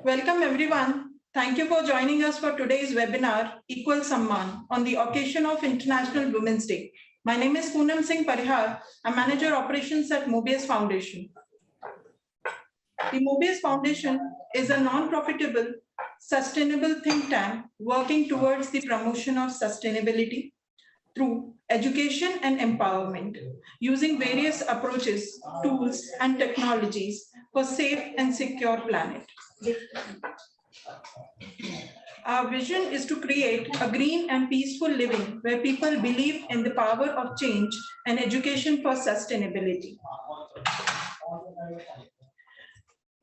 Welcome everyone. Thank you for joining us for today's webinar, Equal Samman, on the occasion of International Women's Day. My name is Poonam Singh Parihar. I'm Manager Operations at Mobius Foundation. The Mobius Foundation is a non-profitable, sustainable think tank working towards the promotion of sustainability through education and empowerment, using various approaches, tools, and technologies for safe and secure planet. Our vision is to create a green and peaceful living where people believe in the power of change and education for sustainability.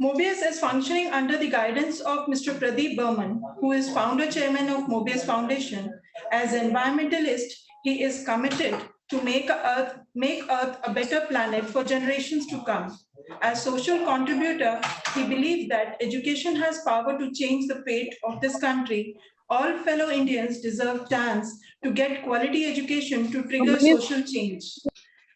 Mobius is functioning under the guidance of Mr. Pradeep Burman, who is founder chairman of Mobius Foundation. As an environmentalist, he is committed to make Earth a better planet for generations to come. As social contributor, he believes that education has power to change the fate of this country. All fellow Indians deserve chance to get quality education to trigger social change.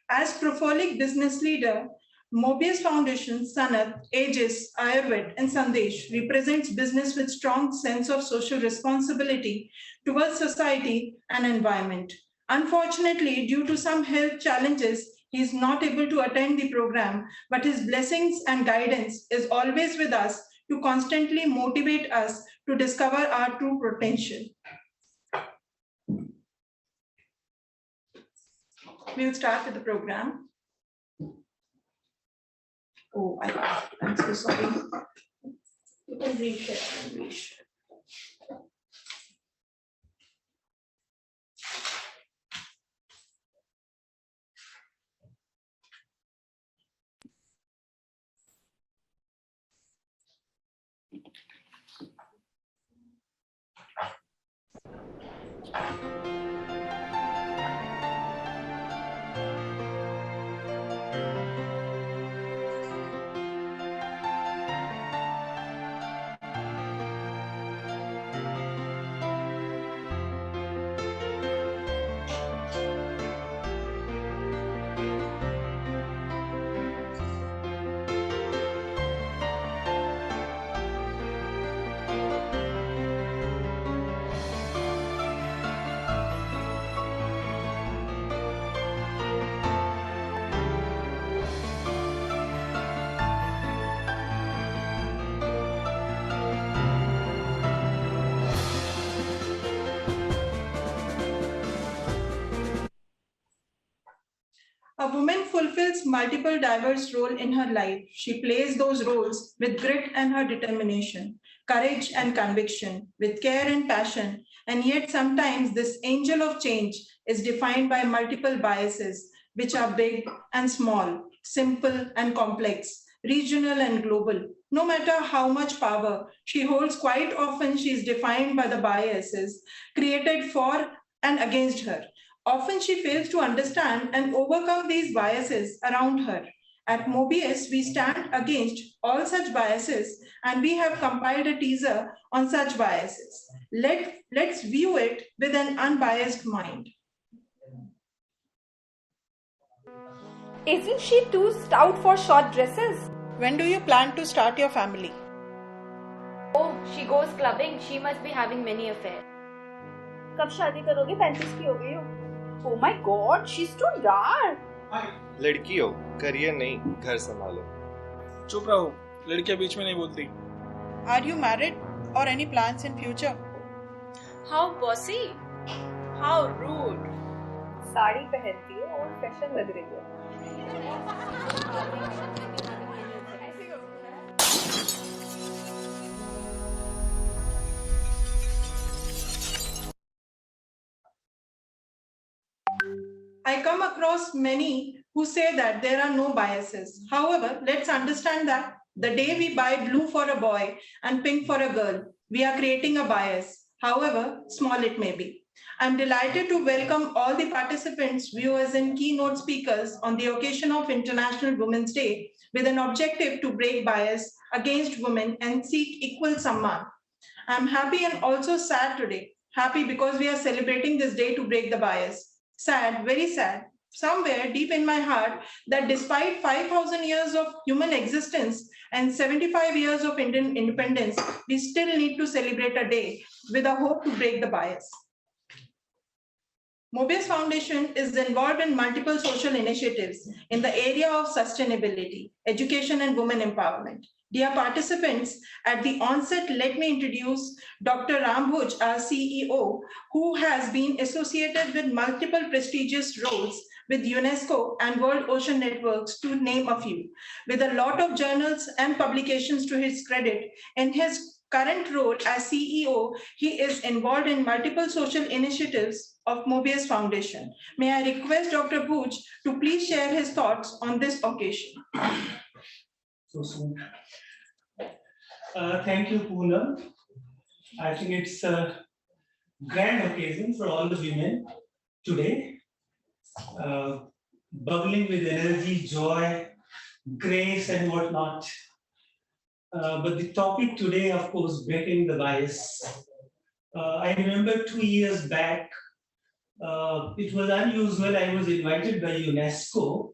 As prolific business leader, Mobius Foundation, Sanat, Aegis, Ayurved, and Sandesh represents business with strong sense of social responsibility towards society and environment. Unfortunately, due to some health challenges, he is not able to attend the program, but his blessings and guidance is always with us to constantly motivate us to discover our true potential. We'll start with the program. Oh, I'm so sorry. You can reshare. A woman fulfills multiple diverse roles in her life. She plays those roles with grit and her determination, courage and conviction, with care and passion. And yet sometimes this angel of change is defined by multiple biases, which are big and small, simple and complex, regional and global. No matter how much power she holds, quite often she is defined by the biases created for and against her. Often she fails to understand and overcome these biases around her. At Mobius, we stand against all such biases and we have compiled a teaser on such biases. Let's view it with an unbiased mind. Isn't she too stout for short dresses? When do you plan to start your family? Oh, she goes clubbing. She must be having many affairs. कब शादी करोगे? 35 की हो गई हो. Oh my God, she's too dark. लड़की हो, career नहीं, घर संभालो. चुप रहो, लड़कियां बीच में नहीं बोलती. Are you married or any plans in future? How bossy? How rude? Sari पहनती है और फैशन लग रही है. I come across many who say that there are no biases. However, let's understand that the day we buy blue for a boy and pink for a girl, we are creating a bias, however small it may be. I'm delighted to welcome all the participants, viewers, and keynote speakers on the occasion of International Women's Day with an objective to break bias against women and seek equal samman. I'm happy and also sad today. Happy because we are celebrating this day to break the bias. Sad, very sad, somewhere deep in my heart that despite 5,000 years of human existence and 75 years of Indian independence, we still need to celebrate a day with a hope to break the bias. Mobius Foundation is involved in multiple social initiatives in the area of sustainability, education, and women empowerment. Dear participants, at the onset, let me introduce Dr. Ram Bhuj, our CEO, who has been associated with multiple prestigious roles with UNESCO and World Ocean Networks, to name a few. With a lot of journals and publications to his credit, in his current role as CEO, he is involved in multiple social initiatives of Mobius Foundation. May I request Dr. Bhuj to please share his thoughts on this occasion. So soon. Thank you, Poonam. I think it's a grand occasion for all the women today, bubbling with energy, joy, grace, and whatnot. But the topic today, of course, breaking the bias. I remember 2 years back, it was unusual. I was invited by UNESCO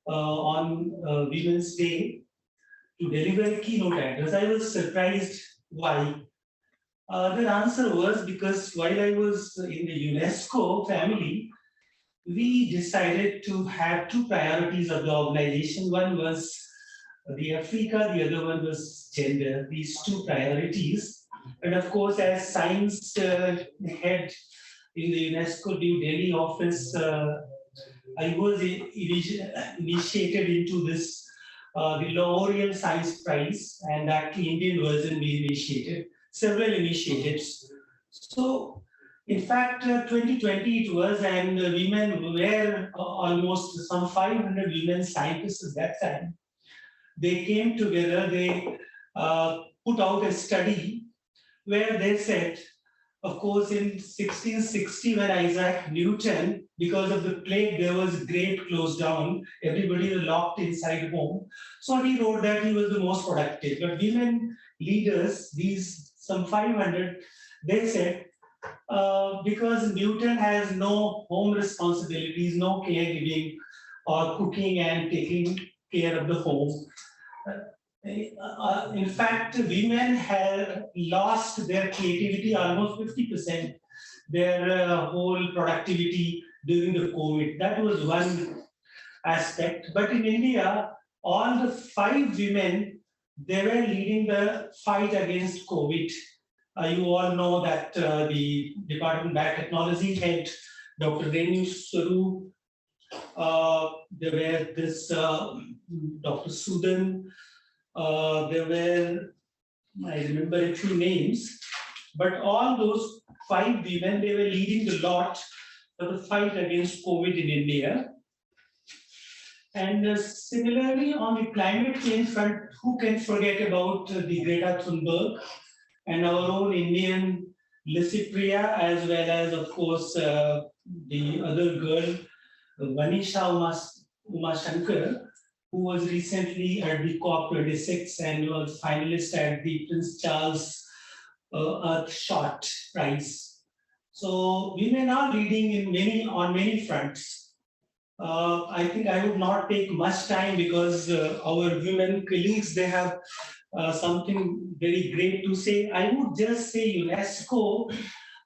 on Women's Day to deliver a keynote address. I was surprised why. The answer was because while I was in the UNESCO family, we decided to have two priorities of the organization. One was the Africa, the other one was gender, these two priorities. And of course, as science head in the UNESCO New Delhi office, I was initiated into this the L'Oreal Science Prize, and that Indian version we initiated, several initiatives. So, in fact, 2020 it was, and women were almost some 500 women scientists at that time. They came together, they put out a study where they said, of course, in 1660, when Isaac Newton, because of the plague, there was great close down, everybody was locked inside home. So he wrote that he was the most productive. But women leaders, these some 500, they said, because Newton has no home responsibilities, no caregiving or cooking and taking care of the home. In fact, women have lost their creativity almost 50%, their whole productivity during the COVID. That was one aspect. But in India, all the 5 women, they were leading the fight against COVID. You all know that the Department of Biotechnology head, Dr. Renu Swaroop, there were this Dr. Sudan, there were, I remember a few names, but all those 5 women, they were leading the lot for the fight against COVID in India. And similarly, on the climate change front, who can forget about the Greta Thunberg and our own Indian Lissy Priya, as well as, of course, the other girl, Vanisha Uma Shankar, who was recently at the COP26 and was finalist at the Prince Charles Earthshot Prize. So women are leading on many fronts. I think I would not take much time because our women colleagues, they have something very great to say. I would just say UNESCO.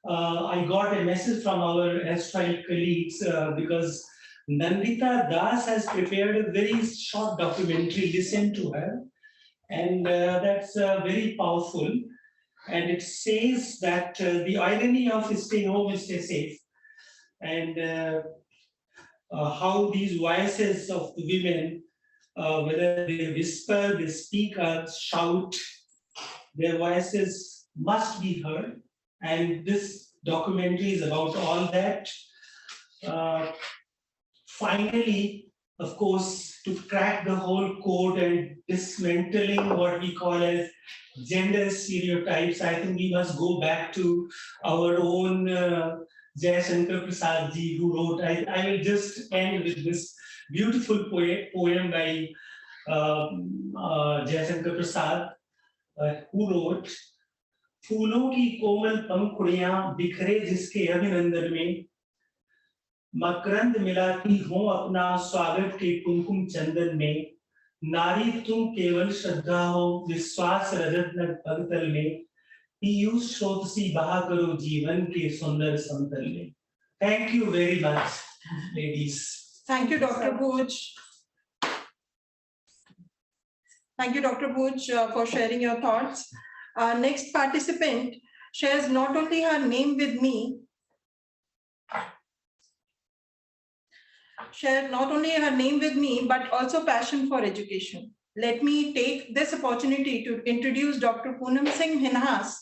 I got a message from our erstwhile colleagues because Nandita Das has prepared a very short documentary. Listen to her, and that's very powerful. And it says that the irony of stay home, stay safe, and how these voices of the women, whether they whisper, they speak, or shout, their voices must be heard. And this documentary is about all that. Finally, of course, to crack the whole code and dismantling what we call as gender stereotypes, I think we must go back to our own Jayashankar Prasad ji, who wrote, I will just end with this beautiful poem by Jayashankar Prasad, who wrote, फूलों की कोमल पंखुड़ियां बिखरे जिसके अभिनंदन में मकरंद मिलाती हूँ अपना स्वागत के कुमकुम चंदन में, नारी तुम केवल श्रद्धा हो विश्वास रजत न भगतल में, पीयूष स्रोत सी बहा करो जीवन के सुंदर समतल में. Thank you very much, ladies. Thank you, Dr. Bhuj. Thank you, Dr. Bhuj, for sharing your thoughts. Next participant shares not only her name with me, but also passion for education. Let me take this opportunity to introduce Dr. Poonam Singh Minhas,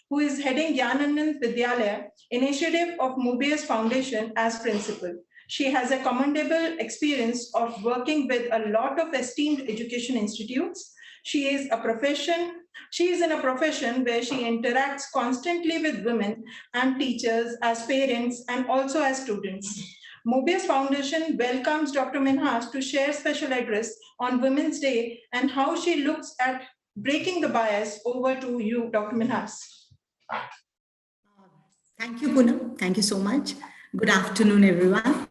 who is heading Gyananand Vidyalaya, initiative of Mobius Foundation as principal. She has a commendable experience of working with a lot of esteemed education institutes. She is in a profession where she interacts constantly with women and teachers as parents and also as students. Mobius Foundation welcomes Dr. Minhas to share special address on Women's Day and how she looks at breaking the bias. Over to you, Dr. Minhas. Thank you, Poonam. Thank you so much. Good afternoon, everyone.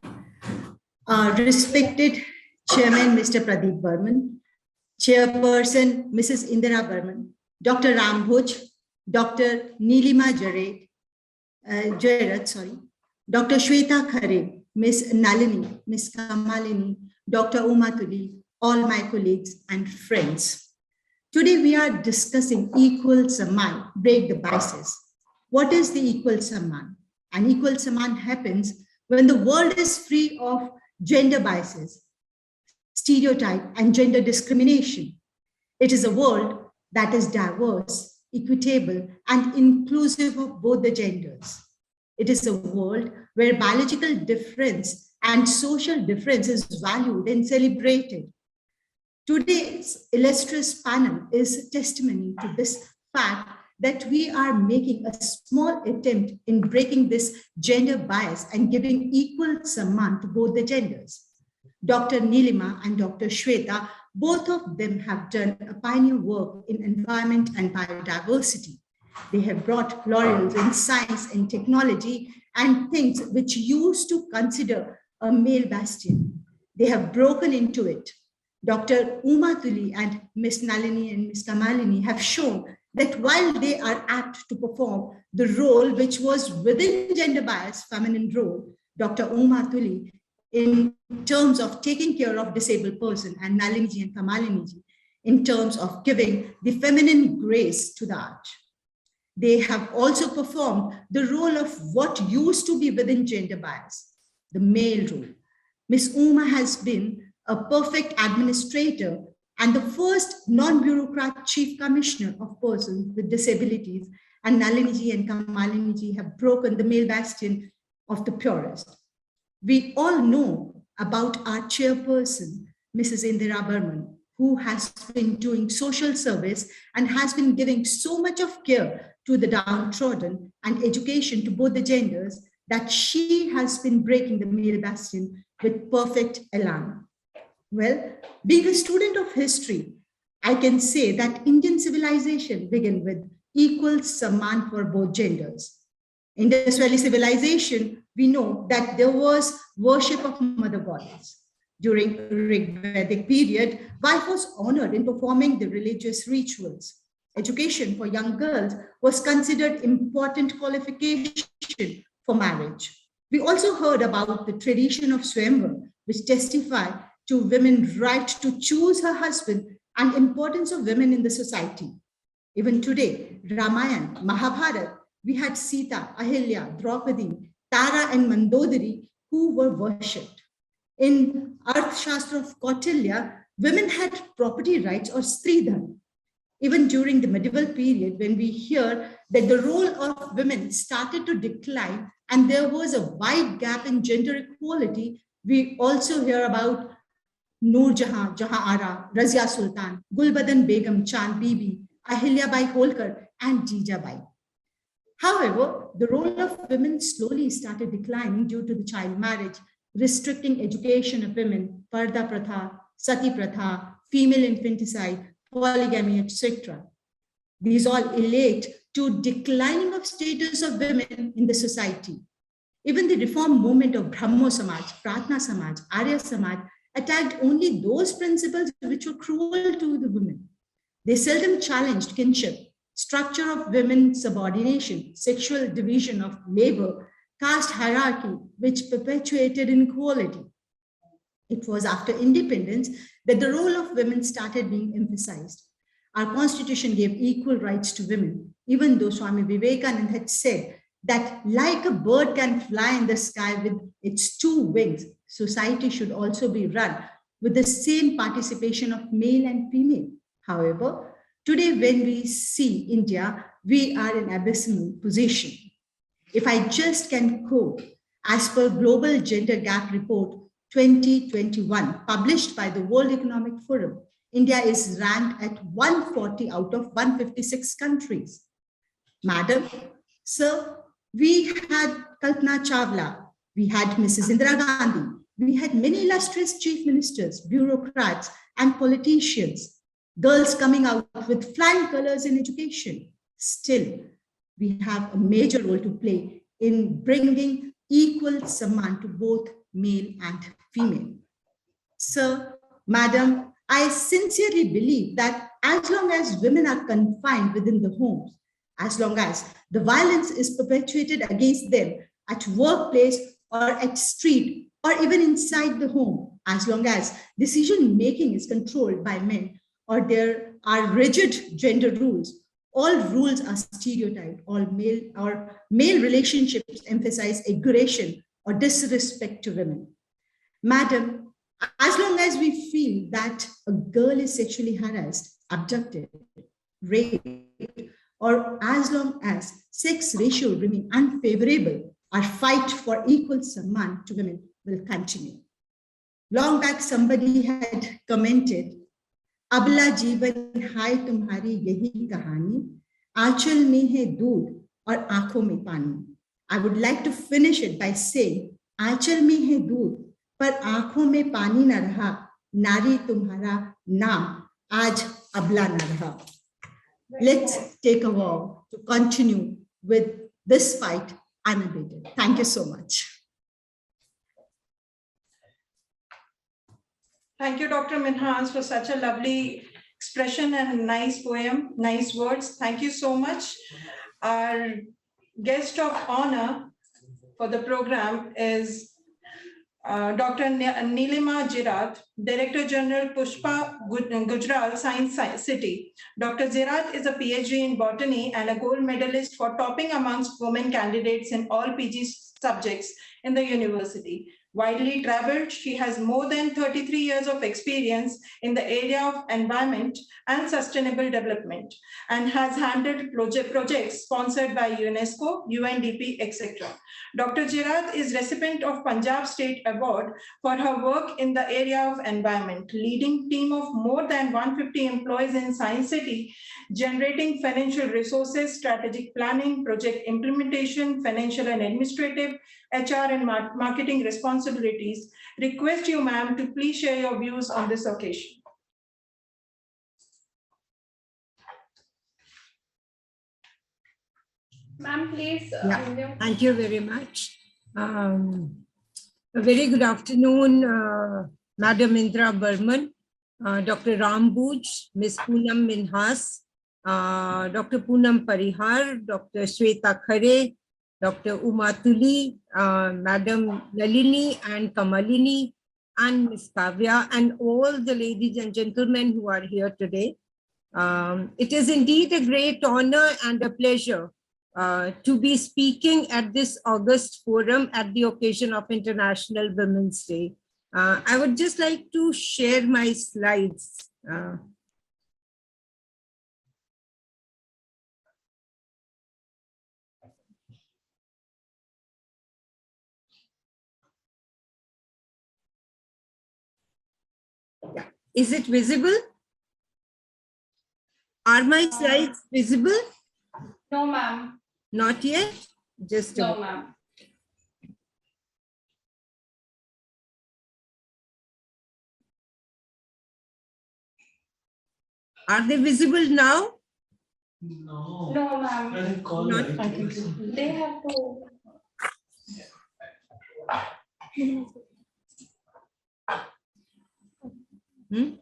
Respected Chairman, Mr. Pradeep Burman, Chairperson, Mrs. Indira Burman, Dr. Ram Bhuj, Dr. Neelima Jairat, Dr. Shweta Khare, Ms. Nalini, Ms. Kamalini, Dr. Uma Tuli, all my colleagues and friends. Today we are discussing equal Samman, break the biases. What is the equal Samman? An equal Samman happens when the world is free of gender biases, stereotype, and gender discrimination. It is a world that is diverse, equitable, and inclusive of both the genders. It is a world where biological difference and social difference is valued and celebrated. Today's illustrious panel is testimony to this fact that we are making a small attempt in breaking this gender bias and giving equal Samman to both the genders. Dr. Neelima and Dr. Shweta, both of them have done a pioneer work in environment and biodiversity. They have brought laurels in science and technology and things which used to consider a male bastion. They have broken into it. Dr. Uma Tuli and Ms. Nalini and Ms. Kamalini have shown that while they are apt to perform the role which was within gender bias, feminine role, Dr. Uma Tuli, in terms of taking care of disabled person, and Nalini and Kamalini in terms of giving the feminine grace to the art. They have also performed the role of what used to be within gender bias, the male role. Ms. Uma has been a perfect administrator and the first non-bureaucrat chief commissioner of persons with disabilities, and Nalini and Kamalini have broken the male bastion of the purest. We all know about our chairperson, Mrs. Indira Burman, who has been doing social service and has been giving so much of care to the downtrodden and education to both the genders that she has been breaking the male bastion with perfect elan. Well, being a student of history, I can say that Indian civilization began with equal Samman for both genders. Indus Valley civilization, we know that there was worship of mother goddess. During Rig Vedic period, wife was honored in performing the religious rituals. Education for young girls was considered important qualification for marriage. We also heard about the tradition of Swayamvar, which testified to women's right to choose her husband and importance of women in the society. Even today, Ramayana, Mahabharata, we had Sita, Ahilya, Draupadi, Tara, and Mandodari who were worshipped. In Arthashastra of Kautilya, women had property rights or Stridhan. Even during the medieval period, when we hear that the role of women started to decline and there was a wide gap in gender equality, we also hear about Noor Jahan, Jahan Ara, Razia Sultan, Gulbadan Begum, Chand Bibi, Ahilya Bai Holkar, and Jija Bai. However, the role of women slowly started declining due to the child marriage, restricting education of women, Parda Pratha, Sati Pratha, female infanticide, polygamy, etc. These all relate to declining of status of women in the society. Even the reform movement of Brahmo Samaj, Pratna Samaj, Arya Samaj attacked only those principles which were cruel to the women. They seldom challenged kinship, structure of women's subordination, sexual division of labor, caste hierarchy, which perpetuated inequality. It was after independence that the role of women started being emphasized. Our constitution gave equal rights to women, even though Swami Vivekananda had said that like a bird can fly in the sky with its two wings, society should also be run with the same participation of male and female. However, today when we see India, we are in abysmal position. If I just can quote, as per Global Gender Gap Report 2021, published by the World Economic Forum, India is ranked at 140 out of 156 countries. Madam, sir, we had Kalpana Chawla, we had Mrs. Indira Gandhi, we had many illustrious chief ministers, bureaucrats, and politicians, girls coming out with flying colors in education. Still, we have a major role to play in bringing equal Samman to both male and female. Sir, madam, I sincerely believe that as long as women are confined within the homes, as long as the violence is perpetuated against them at workplace or at street or even inside the home, as long as decision making is controlled by men or there are rigid gender rules, all rules are stereotyped, all male relationships emphasize aggression or disrespect to women. Madam, as long as we feel that a girl is sexually harassed, abducted, raped, or as long as sex ratio remain unfavorable, our fight for equal Samman to women will continue. Long back, somebody had commented, अबला जीवन हाय तुम्हारी यही कहानी, आंचल में है दूध और आंखों में पानी. I would like to finish it by saying, आंचल में है दूध पर आंखों में पानी न रहा, नारी तुम्हारा नाम आज अबला न रहा. Let's take a vow to continue with this fight unabated. Thank you so much. Thank you, Dr. Minhas, for such a lovely expression and nice poem, nice words. Thank you so much. Our guest of honor for the program is Dr. Nilima Jirat, Director General Pushpa Gujral Science City. Dr. Jirat is a PhD in botany and a gold medalist for topping amongst women candidates in all PG subjects in the university. Widely traveled, she has more than 33 years of experience in the area of environment and sustainable development and has handled projects sponsored by UNESCO, UNDP, etc. Dr. Jirat is recipient of Punjab State Award for her work in the area of environment, leading team of more than 150 employees in Science City, generating financial resources, strategic planning, project implementation, financial and administrative, HR and marketing responsibilities. Request you, ma'am, to please share your views on this occasion. Ma'am, please. Thank you very much. A very good afternoon, Madam Indra Burman, Dr. Rambuj, Ms. Poonam Minhas, Dr. Poonam Parihar, Dr. Shweta Khare, Dr. Uma Tuli, Madam Nalini and Kamalini, and Ms. Kavya, and all the ladies and gentlemen who are here today. It is indeed a great honor and a pleasure to be speaking at this August forum at the occasion of International Women's Day. I would just like to share my slides. Is it visible? Are my slides visible? No, ma'am. Not yet? Just a No, ma'am. Are they visible now? No. No, ma'am. I think call Not- right. They have to. Hmm?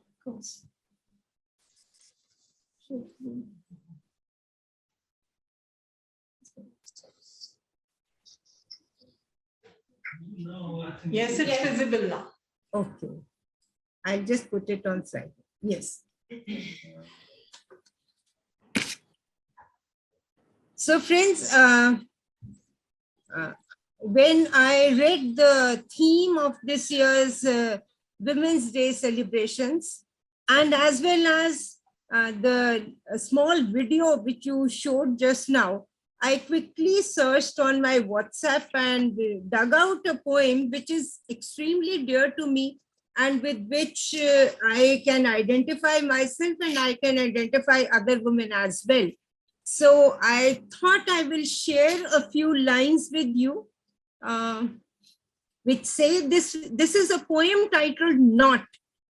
No, I think. Yes, it's visible now. Okay. I'll just put it on side. Yes. So friends, when I read the theme of this year's Women's Day celebrations, and as well as the small video which you showed just now, I quickly searched on my WhatsApp and dug out a poem which is extremely dear to me and with which I can identify myself and I can identify other women as well. So I thought I will share a few lines with you, which say this. This is a poem titled "Not"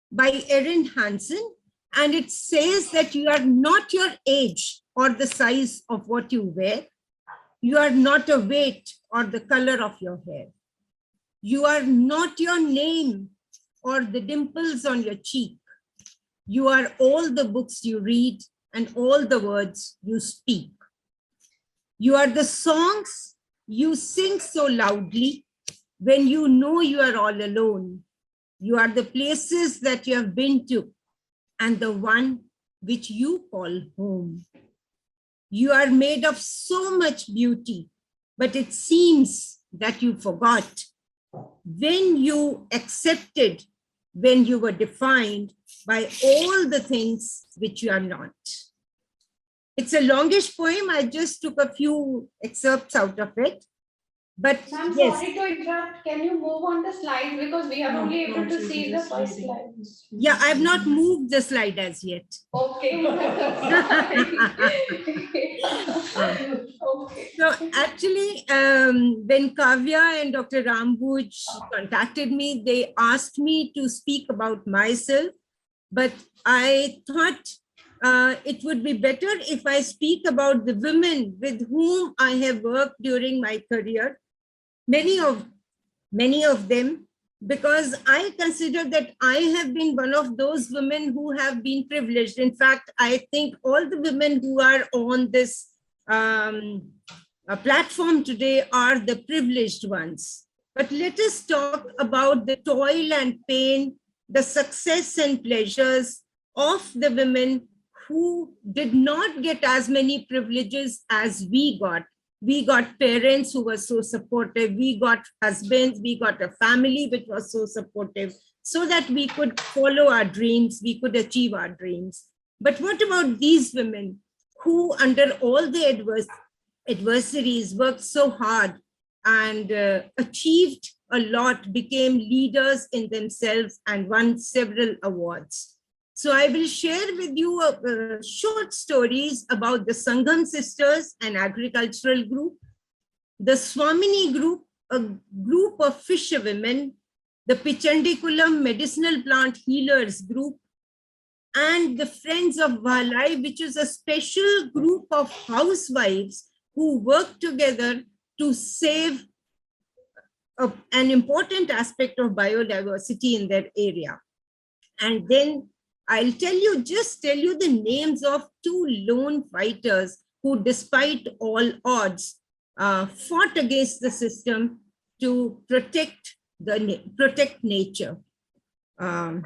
by Erin Hansen, and it says that you are not your age or the size of what you wear. You are not a weight or the color of your hair. You are not your name or the dimples on your cheek. You are all the books you read and all the words you speak. You are the songs you sing so loudly when you know you are all alone. You are the places that you have been to and the one which you call home. You are made of so much beauty, but it seems that you forgot when you accepted, when you were defined by all the things which you are not. It's a longish poem. I just took a few excerpts out of it. But Ma'am, yes, sorry to interrupt. Can you move on the slide because we are only able to see the first slide. yeah, I've not moved the slide as yet. Okay. Okay. So actually, when Kavya and Dr. Rambuj contacted me, they asked me to speak about myself, but I thought it would be better if I speak about the women with whom I have worked during my career, many of them, because I consider that I have been one of those women who have been privileged. In fact, I think all the women who are on this platform today are the privileged ones. But let us talk about the toil and pain, the success and pleasures of the women who did not get as many privileges as we got. We got parents who were so supportive. We got husbands. We got a family which was so supportive so that we could follow our dreams. We could achieve our dreams. But what about these women who, under all the adversaries, worked so hard and achieved a lot, became leaders in themselves and won several awards? So I will share with you short stories about the Sangam Sisters, an agricultural group, the Swamini group, a group of fisherwomen, the Pichandikulam Medicinal Plant Healers group, and the Friends of Valai, which is a special group of housewives who work together to save an important aspect of biodiversity in their area. And then I'll just tell you the names of two lone fighters who, despite all odds, fought against the system to protect nature. So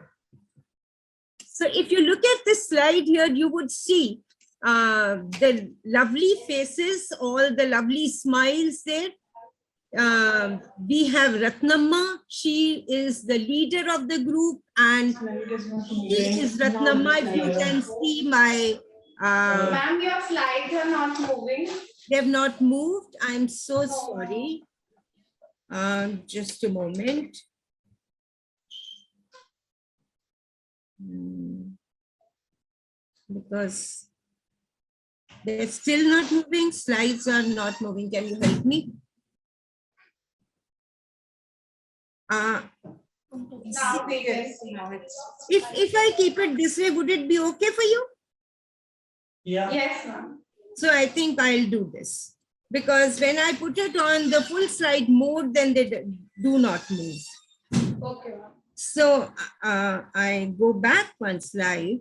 if you look at this slide here, you would see the lovely faces, all the lovely smiles there. We have Ratnamma. She is the leader of the group, and she is Ratnamma. If you can see my... Ma'am, your slides are not moving. They have not moved. I'm so sorry. Just a moment. Because they're still not moving. Slides are not moving. Can you help me? If I keep it this way, would it be okay for you? Yeah. Yes, ma'am. So I think I'll do this. because when I put it on the full slide mode, then they do not move. Okay, ma'am. So I go back one slide.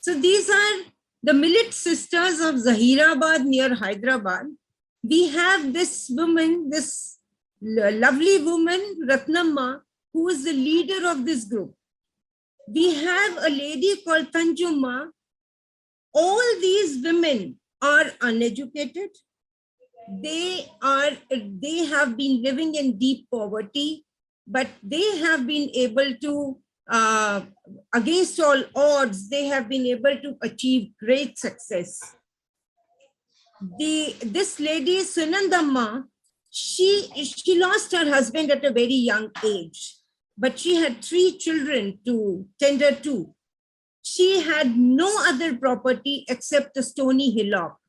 So these are the millet sisters of Zahirabad near Hyderabad. We have this woman, this lovely woman, Ratnamma, who is the leader of this group. We have a lady called Tanjumma. All these women are uneducated. They have been living in deep poverty, but they have been able to, against all odds, they have been able to achieve great success. This lady, Sunandamma, she lost her husband at a very young age, but she had 3 children to tender to. She had no other property except a stony hillock,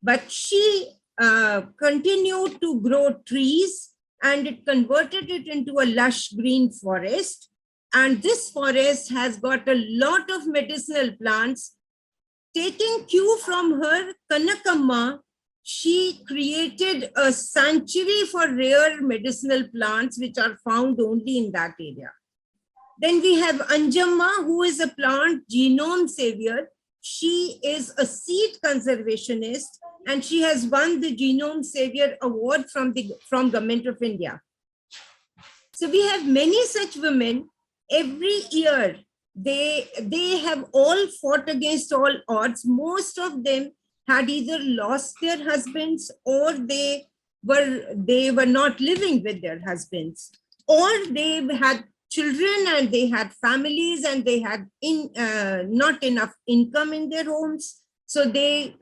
but she continued to grow trees, and it converted it into a lush green forest. And this forest has got a lot of medicinal plants. Taking cue from her, Kanakamma, she created a sanctuary for rare medicinal plants which are found only in that area. Then we have Anjamma, who is a plant genome savior. She is a seed conservationist, and she has won the Genome Savior Award from Government of India. So we have many such women. Every year, they have all fought against all odds. Most of them had either lost their husbands, or they were not living with their husbands, or they had children and they had families and they had not enough income in their homes. So they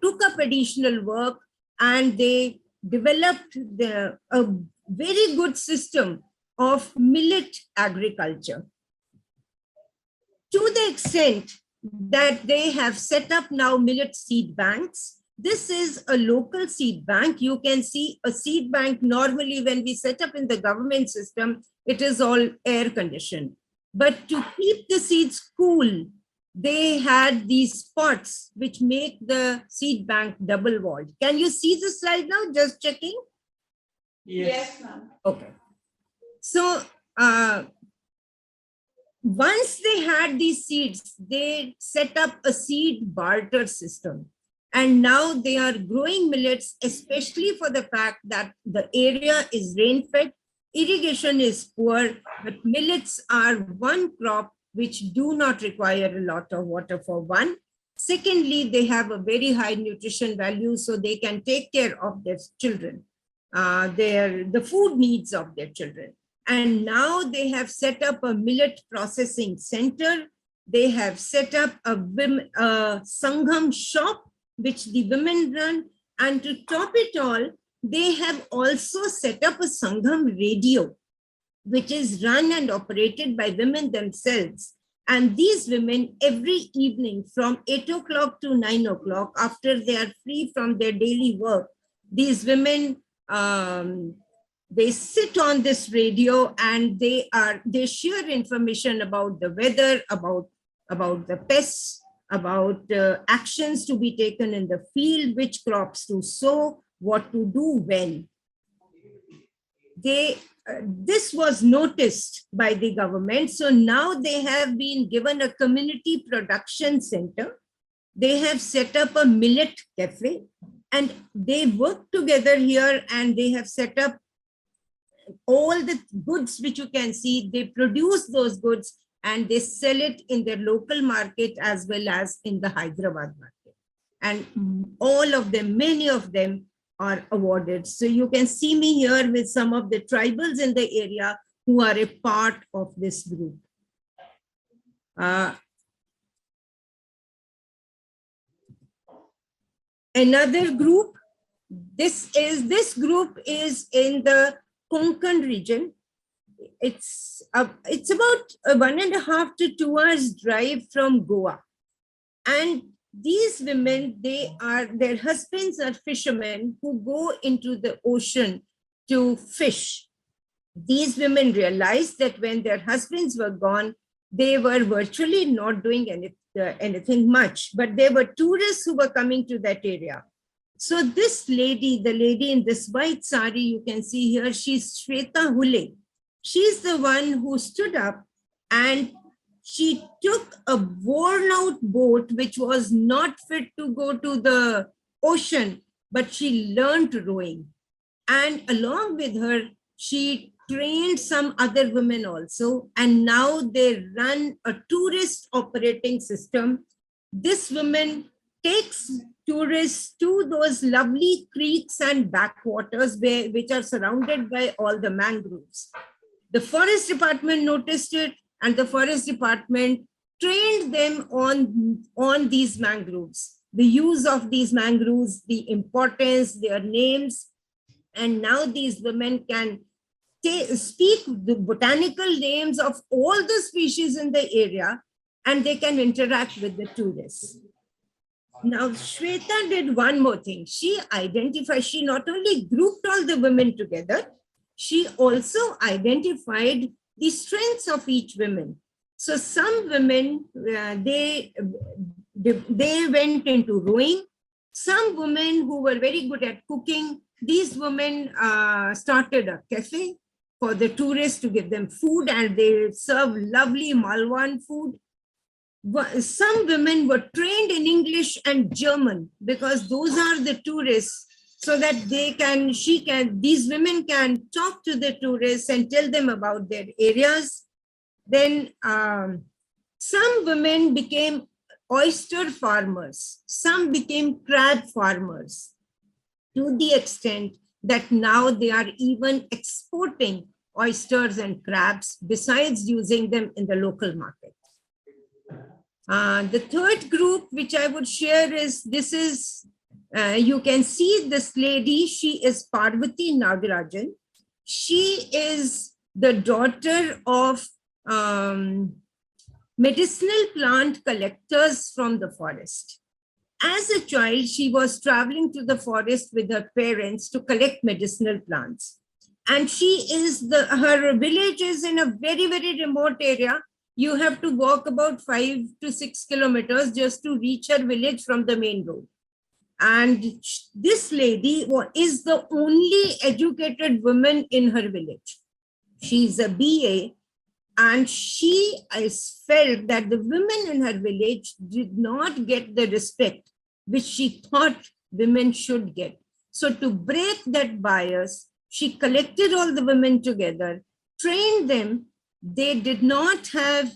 took up additional work, and they developed a very good system of millet agriculture, to the extent that they have set up now millet seed banks. This is a local seed bank. You can see a seed bank normally when we set up in the government system, it is all air conditioned. But to keep the seeds cool, they had these pots which make the seed bank double walled. Can you see the slide now? Just checking. Yes, ma'am. Okay. So once they had these seeds, they set up a seed barter system. And now they are growing millets, especially for the fact that the area is rain-fed, irrigation is poor, but millets are one crop which do not require a lot of water, for one. Secondly, they have a very high nutrition value, so they can take care of their children, the food needs of their children. And now they have set up a millet processing center. They have set up a Sangham shop, which the women run. And to top it all, they have also set up a Sangham radio, which is run and operated by women themselves. And these women, every evening from 8 o'clock to 9 o'clock, after they are free from their daily work, these women, they sit on this radio, and they share information about the weather, about the pests, about actions to be taken in the field, which crops to sow, what to do when. This was noticed by the government. So now they have been given a community production center. They have set up a millet cafe, and they work together here, and they have set up all the goods which you can see. They produce those goods and they sell it in their local market as well as in the Hyderabad market. And all of them, many of them are awarded. So you can see me here with some of the tribals in the area who are a part of this group. Another group, this group is in the Konkan region. It's about 1.5 to 2 hours drive from Goa. And these women, their husbands are fishermen who go into the ocean to fish. These women realized that when their husbands were gone, they were virtually not doing anything much, but there were tourists who were coming to that area. So this lady, the lady in this white sari you can see here, she's Shweta Hule. She's the one who stood up and she took a worn out boat which was not fit to go to the ocean, but she learned rowing. And along with her, she trained some other women also. And now they run a tourist operating system. This woman takes tourists to those lovely creeks and backwaters which are surrounded by all the mangroves. The forest department noticed it, and the forest department trained them on these mangroves, the use of these mangroves, the importance, their names. And now these women can speak the botanical names of all the species in the area, and they can interact with the tourists. Now, Shweta did one more thing. She not only grouped all the women together, she also identified the strengths of each woman. So some women, they went into rowing. Some women who were very good at cooking, these women started a cafe for the tourists to give them food, and they serve lovely Malwan food. Some women were trained in English and German because those are the tourists, so that these women can talk to the tourists and tell them about their areas. Then some women became oyster farmers, some became crab farmers, to the extent that now they are even exporting oysters and crabs besides using them in the local market. The third group which I would share is, you can see this lady, she is Parvati Nagarajan. She is the daughter of medicinal plant collectors from the forest. As a child, she was traveling to the forest with her parents to collect medicinal plants. And her village is in a very, very remote area. You have to walk about 5 to 6 kilometers just to reach her village from the main road. And this lady is the only educated woman in her village. She's a BA, and she felt that the women in her village did not get the respect which she thought women should get. So to break that bias, she collected all the women together, trained them. They did not have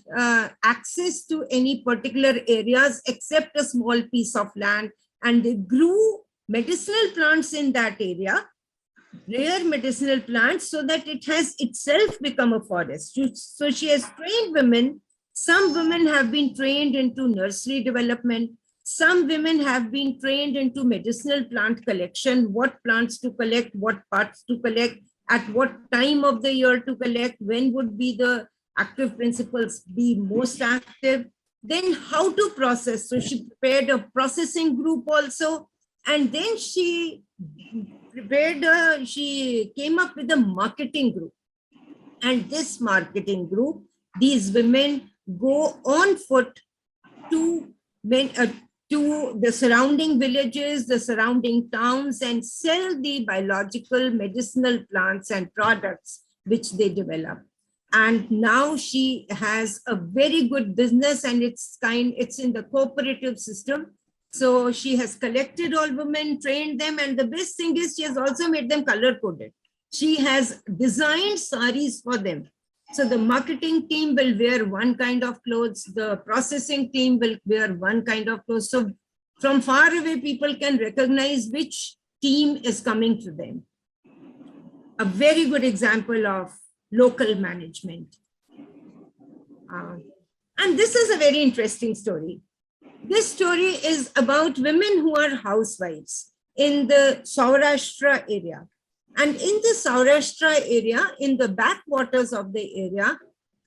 access to any particular areas except a small piece of land, and they grew medicinal plants in that area, rare medicinal plants, so that it has itself become a forest. So she has trained women. Some women have been trained into nursery development. Some women have been trained into medicinal plant collection, what plants to collect, what parts to collect, at what time of the year to collect, when would be the active principles be most active, then how to process. So she prepared a processing group also, and then she came up with a marketing group. And this marketing group, these women go on foot to the surrounding villages, the surrounding towns, and sell the biological medicinal plants and products which they develop. And now she has a very good business, and it's in the cooperative system. So she has collected all women, trained them, and the best thing is she has also made them color coded. She has designed saris for them. So the marketing team will wear one kind of clothes, the processing team will wear one kind of clothes. So from far away, people can recognize which team is coming to them. A very good example of local management. And this is a very interesting story. This story is about women who are housewives in the Saurashtra area. And in the Saurashtra area, in the backwaters of the area,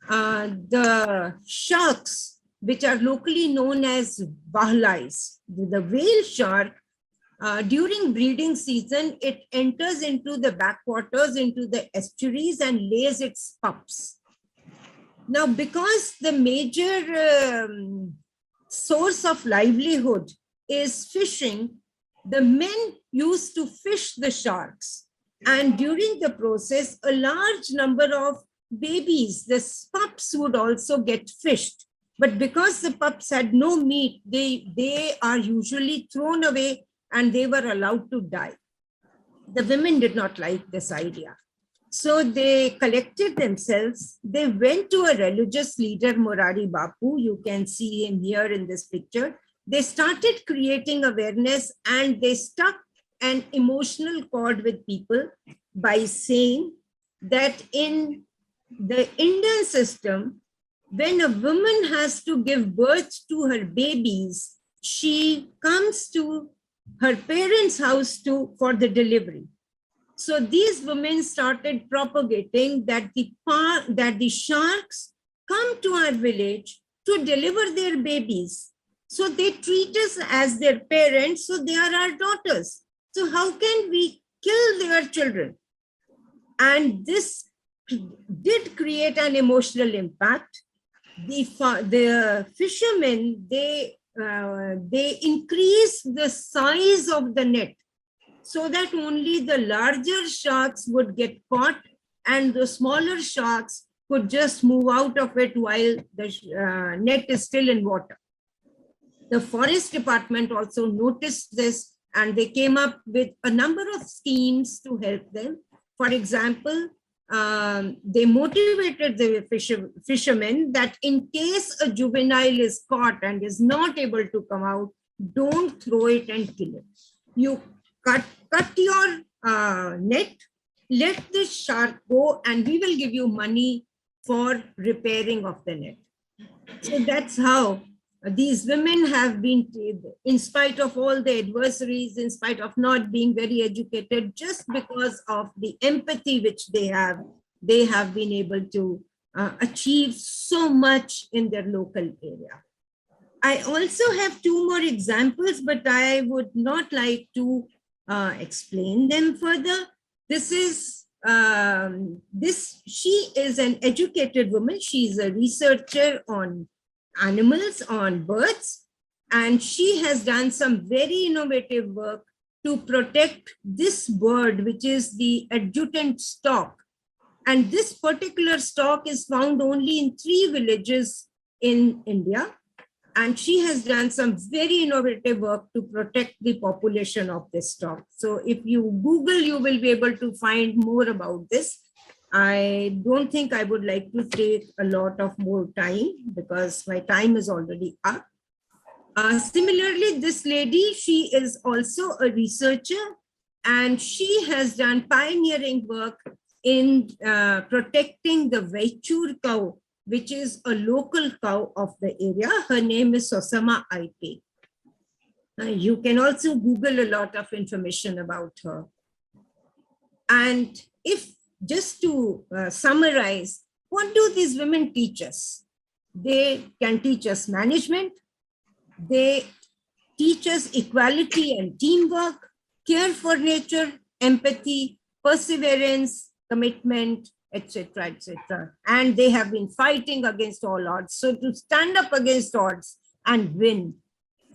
the sharks, which are locally known as bahlais, the whale shark, during breeding season, it enters into the backwaters, into the estuaries, and lays its pups. Now, because the major source of livelihood is fishing, The men used to fish the sharks, and during the process, a large number of babies, the pups, would also get fished. But because the pups had no meat, they are usually thrown away and they were allowed to die. The women did not like this idea. So they collected themselves. They went to a religious leader, Murari Bapu. You can see him here in this picture. They started creating awareness and they struck an emotional chord with people by saying that in the Indian system, when a woman has to give birth to her babies, she comes to her parents' house for the delivery. So these women started propagating that the sharks come to our village to deliver their babies. So they treat us as their parents, so they are our daughters. So how can we kill their children? And this did create an emotional impact. The fishermen, they increased the size of the net so that only the larger sharks would get caught and the smaller sharks could just move out of it while the net is still in water. The forest department also noticed this and they came up with a number of schemes to help them. For example, they motivated the fishermen that in case a juvenile is caught and is not able to come out, don't throw it and kill it. You cut your net, let the shark go, and we will give you money for repairing of the net. So that's how these women have been, in spite of all the adversaries, in spite of not being very educated, just because of the empathy which they have been able to achieve so much in their local area. I also have two more examples, but I would not like to explain them further. She is an educated woman. She's a researcher on animals, on birds, and she has done some very innovative work to protect this bird, which is the adjutant stork. And this particular stork is found only in 3 villages in India. And she has done some very innovative work to protect the population of this stork. So if you Google, you will be able to find more about this. I don't think I would like to take a lot of more time because my time is already up. Similarly, this lady, she is also a researcher and she has done pioneering work in protecting the Vaichur cow, which is a local cow of the area. Her name is Sosama Aipe. You can also Google a lot of information about her. And if just to summarize, what do these women teach us? They can teach us management. They teach us equality and teamwork, care for nature, empathy, perseverance, commitment, etc., etc. And they have been fighting against all odds. So to stand up against odds and win,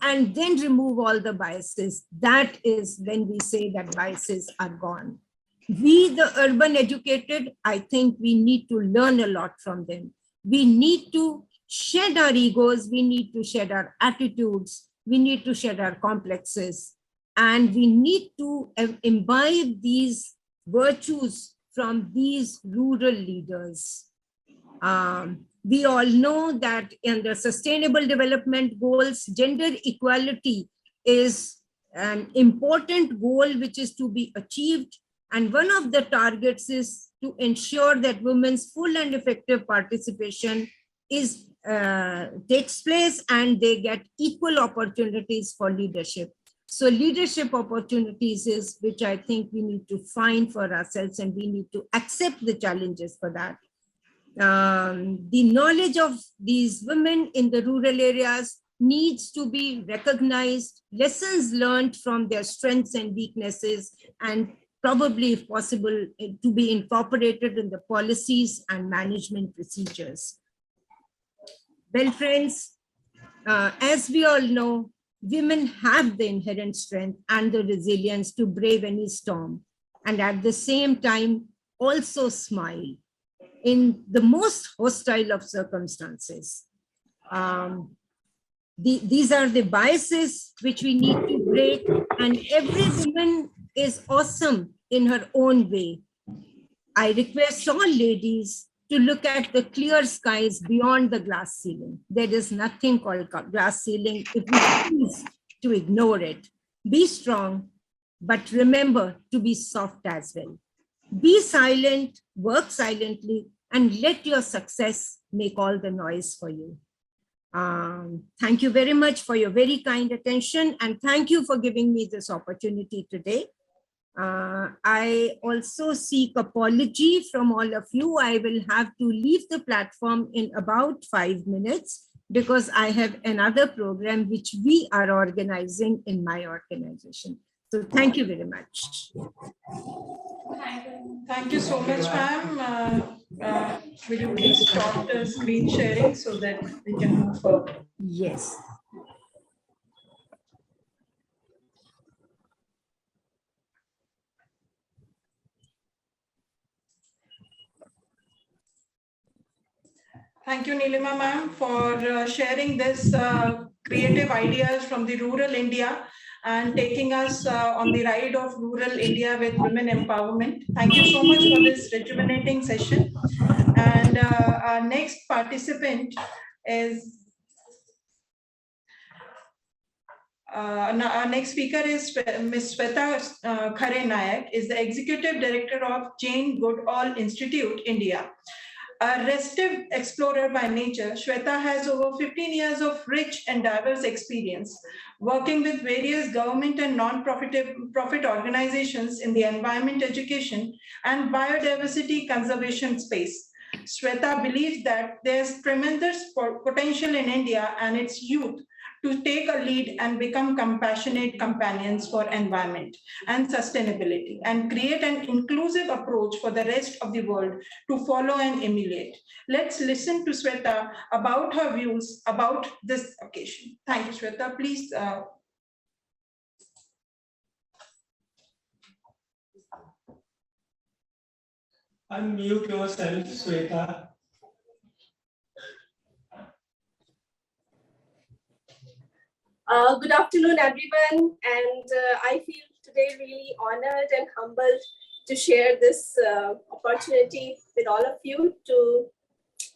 and then remove all the biases, that is when we say that biases are gone. We, the urban educated, I think we need to learn a lot from them. We need to shed our egos, we need to shed our attitudes, we need to shed our complexes, and we need to imbibe these virtues from these rural leaders. We all know that in the Sustainable Development Goals, gender equality is an important goal which is to be achieved. And one of the targets is to ensure that women's full and effective participation takes place and they get equal opportunities for leadership. So leadership opportunities is which I think we need to find for ourselves, and we need to accept the challenges for that. The knowledge of these women in the rural areas needs to be recognized, lessons learned from their strengths and weaknesses, and probably, if possible, to be incorporated in the policies and management procedures. Well, friends, as we all know, women have the inherent strength and the resilience to brave any storm, and at the same time also smile in the most hostile of circumstances. These are the biases which we need to break, and every woman is awesome in her own way. I request all ladies to look at the clear skies beyond the glass ceiling. There is nothing called glass ceiling if we choose to ignore it. Be strong, but remember to be soft as well. Be silent, work silently, and let your success make all the noise for you. Thank you very much for your very kind attention, and thank you for giving me this opportunity today. I also seek apology from all of you. I will have to leave the platform in about 5 minutes because I have another program which we are organizing in my organization. So thank you very much. Thank you so much, ma'am. Will you please stop the screen sharing so that we can move forward? Yes. Thank you, Nilima ma'am, for sharing this creative ideas from the rural India and taking us on the ride of rural India with women empowerment. Thank you so much for this rejuvenating session. And our next participant is our next speaker is Ms. Sweta Khare Nayak, is the Executive Director of Jane Goodall Institute, India. A restive explorer by nature, Shweta has over 15 years of rich and diverse experience working with various government and non-profit organizations in the environment education and biodiversity conservation space. Shweta believes that there's tremendous potential in India and its youth to take a lead and become compassionate companions for environment and sustainability and create an inclusive approach for the rest of the world to follow and emulate. Let's listen to Sweta about her views about this occasion. Thank you, Sweta. Please. Unmute yourself, Sweta. Good afternoon, everyone. And I feel today really honored and humbled to share this opportunity with all of you to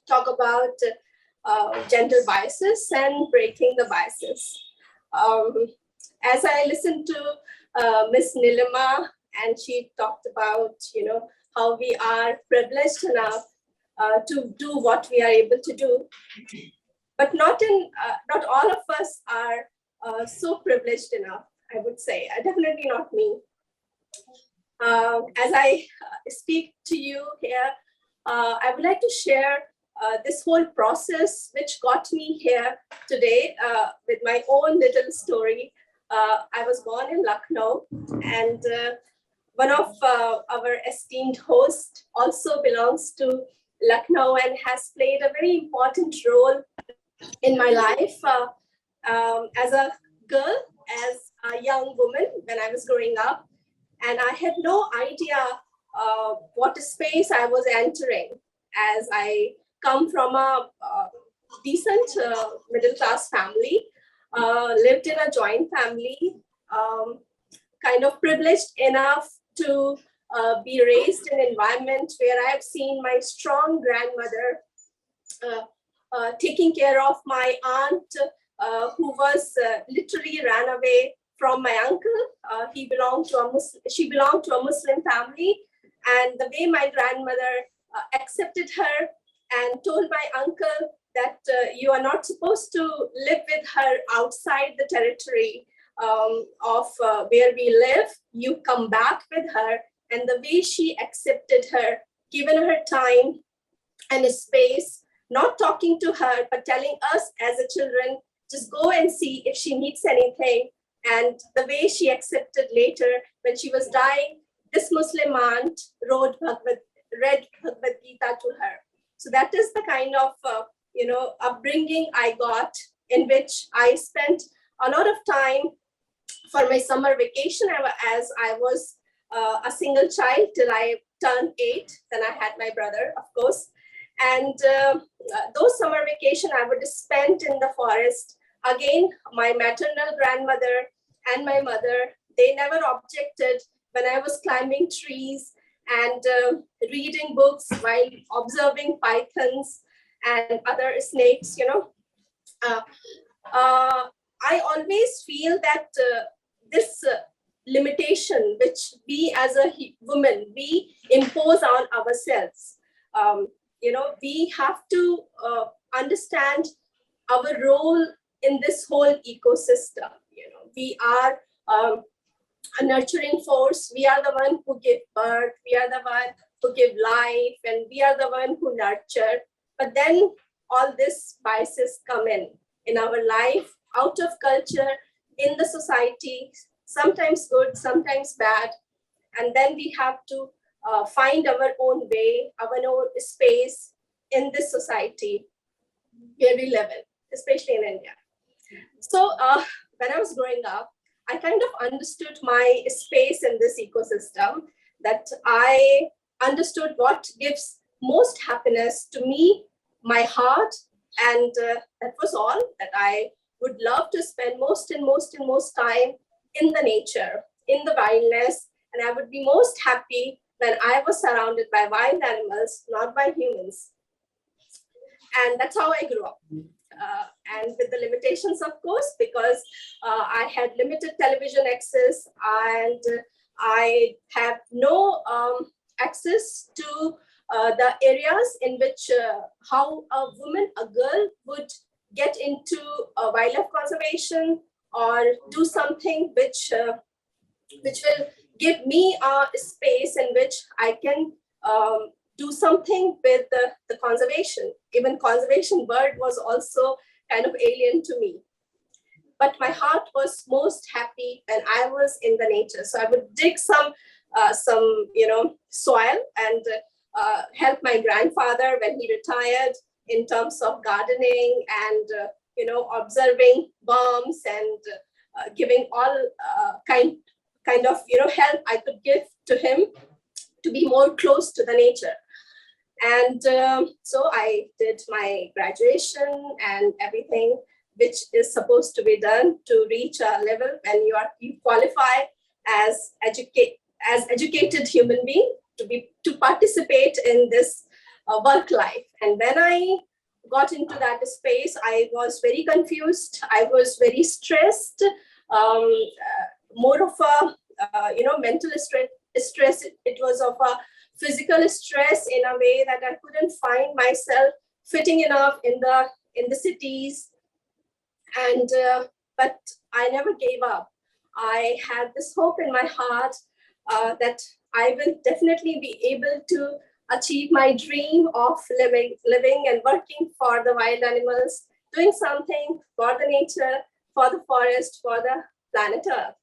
talk about gender biases and breaking the biases. As I listened to Miss Nilima, and she talked about, how we are privileged enough to do what we are able to do, but not all of us are so privileged enough, I would say. Definitely not me. As I speak to you here, I would like to share this whole process which got me here today with my own little story. I was born in Lucknow, and one of our esteemed hosts also belongs to Lucknow and has played a very important role in my life as a girl, as a young woman when I was growing up. And I had no idea what space I was entering, as I come from a decent middle class family, lived in a joint family, kind of privileged enough to be raised in an environment where I have seen my strong grandmother taking care of my aunt, who was literally ran away from my uncle. She belonged to a Muslim family, and the way my grandmother accepted her and told my uncle that you are not supposed to live with her outside the territory of where we live. You come back with her, and the way she accepted her, given her time and space, not talking to her, but telling us as a children, just go and see if she needs anything. And the way she accepted later, when she was dying, this Muslim aunt read Bhagavad Gita to her. So that is the kind of upbringing I got, in which I spent a lot of time for my summer vacation, as I was a single child till I turned 8. Then I had my brother, of course. And those summer vacation I would spend in the forest. Again, my maternal grandmother and my mother, they never objected when I was climbing trees and reading books while observing pythons and other snakes, I always feel that this limitation which we as a woman, we impose on ourselves, we have to understand our role in this whole ecosystem. We are a nurturing force. We are the one who give birth. We are the one who give life, and we are the one who nurture. But then all these biases come in our life, out of culture, in the society, sometimes good, sometimes bad. And then we have to find our own way, our own space in this society where we live in, especially in India. So when I was growing up, I kind of understood my space in this ecosystem, that I understood what gives most happiness to me, my heart, and that was all. That I would love to spend most time in the nature, in the wildness, and I would be most happy when I was surrounded by wild animals, not by humans. And that's how I grew up. And with the limitations, of course, because I had limited television access, and I have no access to the areas in which how a woman, a girl, would get into wildlife conservation or do something which will give me a space in which I can do something with the conservation. Even conservation word was also kind of alien to me. But my heart was most happy when I was in the nature. So I would dig some soil and help my grandfather when he retired in terms of gardening and observing worms and giving all kind of help I could give to him to be more close to the nature. And so I did my graduation and everything which is supposed to be done to reach a level when you qualify as educated human being to participate in this work life. And when I got into that space, I was very confused. I was very stressed. More of a mental stress. It was of a physical stress in a way that I couldn't find myself fitting enough in the cities. And but I never gave up. I had this hope in my heart that I will definitely be able to achieve my dream of living and working for the wild animals, doing something for the nature, for the forest, for the planet Earth.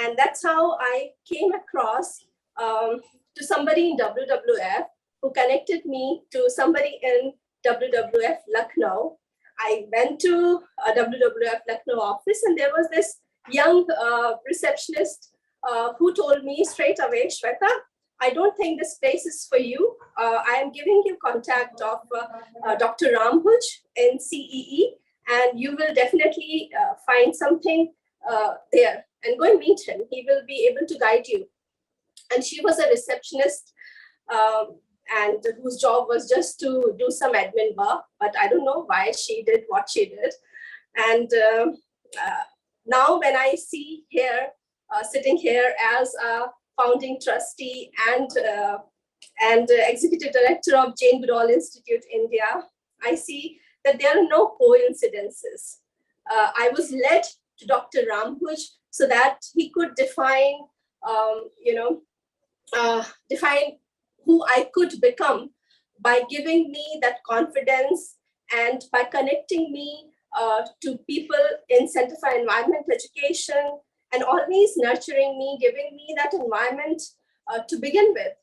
And that's how I came across to somebody in WWF who connected me to somebody in WWF Lucknow. I went to a WWF Lucknow office, and there was this young receptionist who told me straight away, Shweta, I don't think this place is for you. I am giving you contact of Dr. Rambhuj in CEE, and you will definitely find something there. And go and meet him. He will be able to guide you. And she was a receptionist, and whose job was just to do some admin work. But I don't know why she did what she did. And now when I see here, sitting here as a founding trustee and executive director of Jane Goodall Institute India, I see that there are no coincidences. I was led to Dr. Rambhuj so that he could define who I could become by giving me that confidence and by connecting me to people in Center for Environmental Education and always nurturing me, giving me that environment to begin with.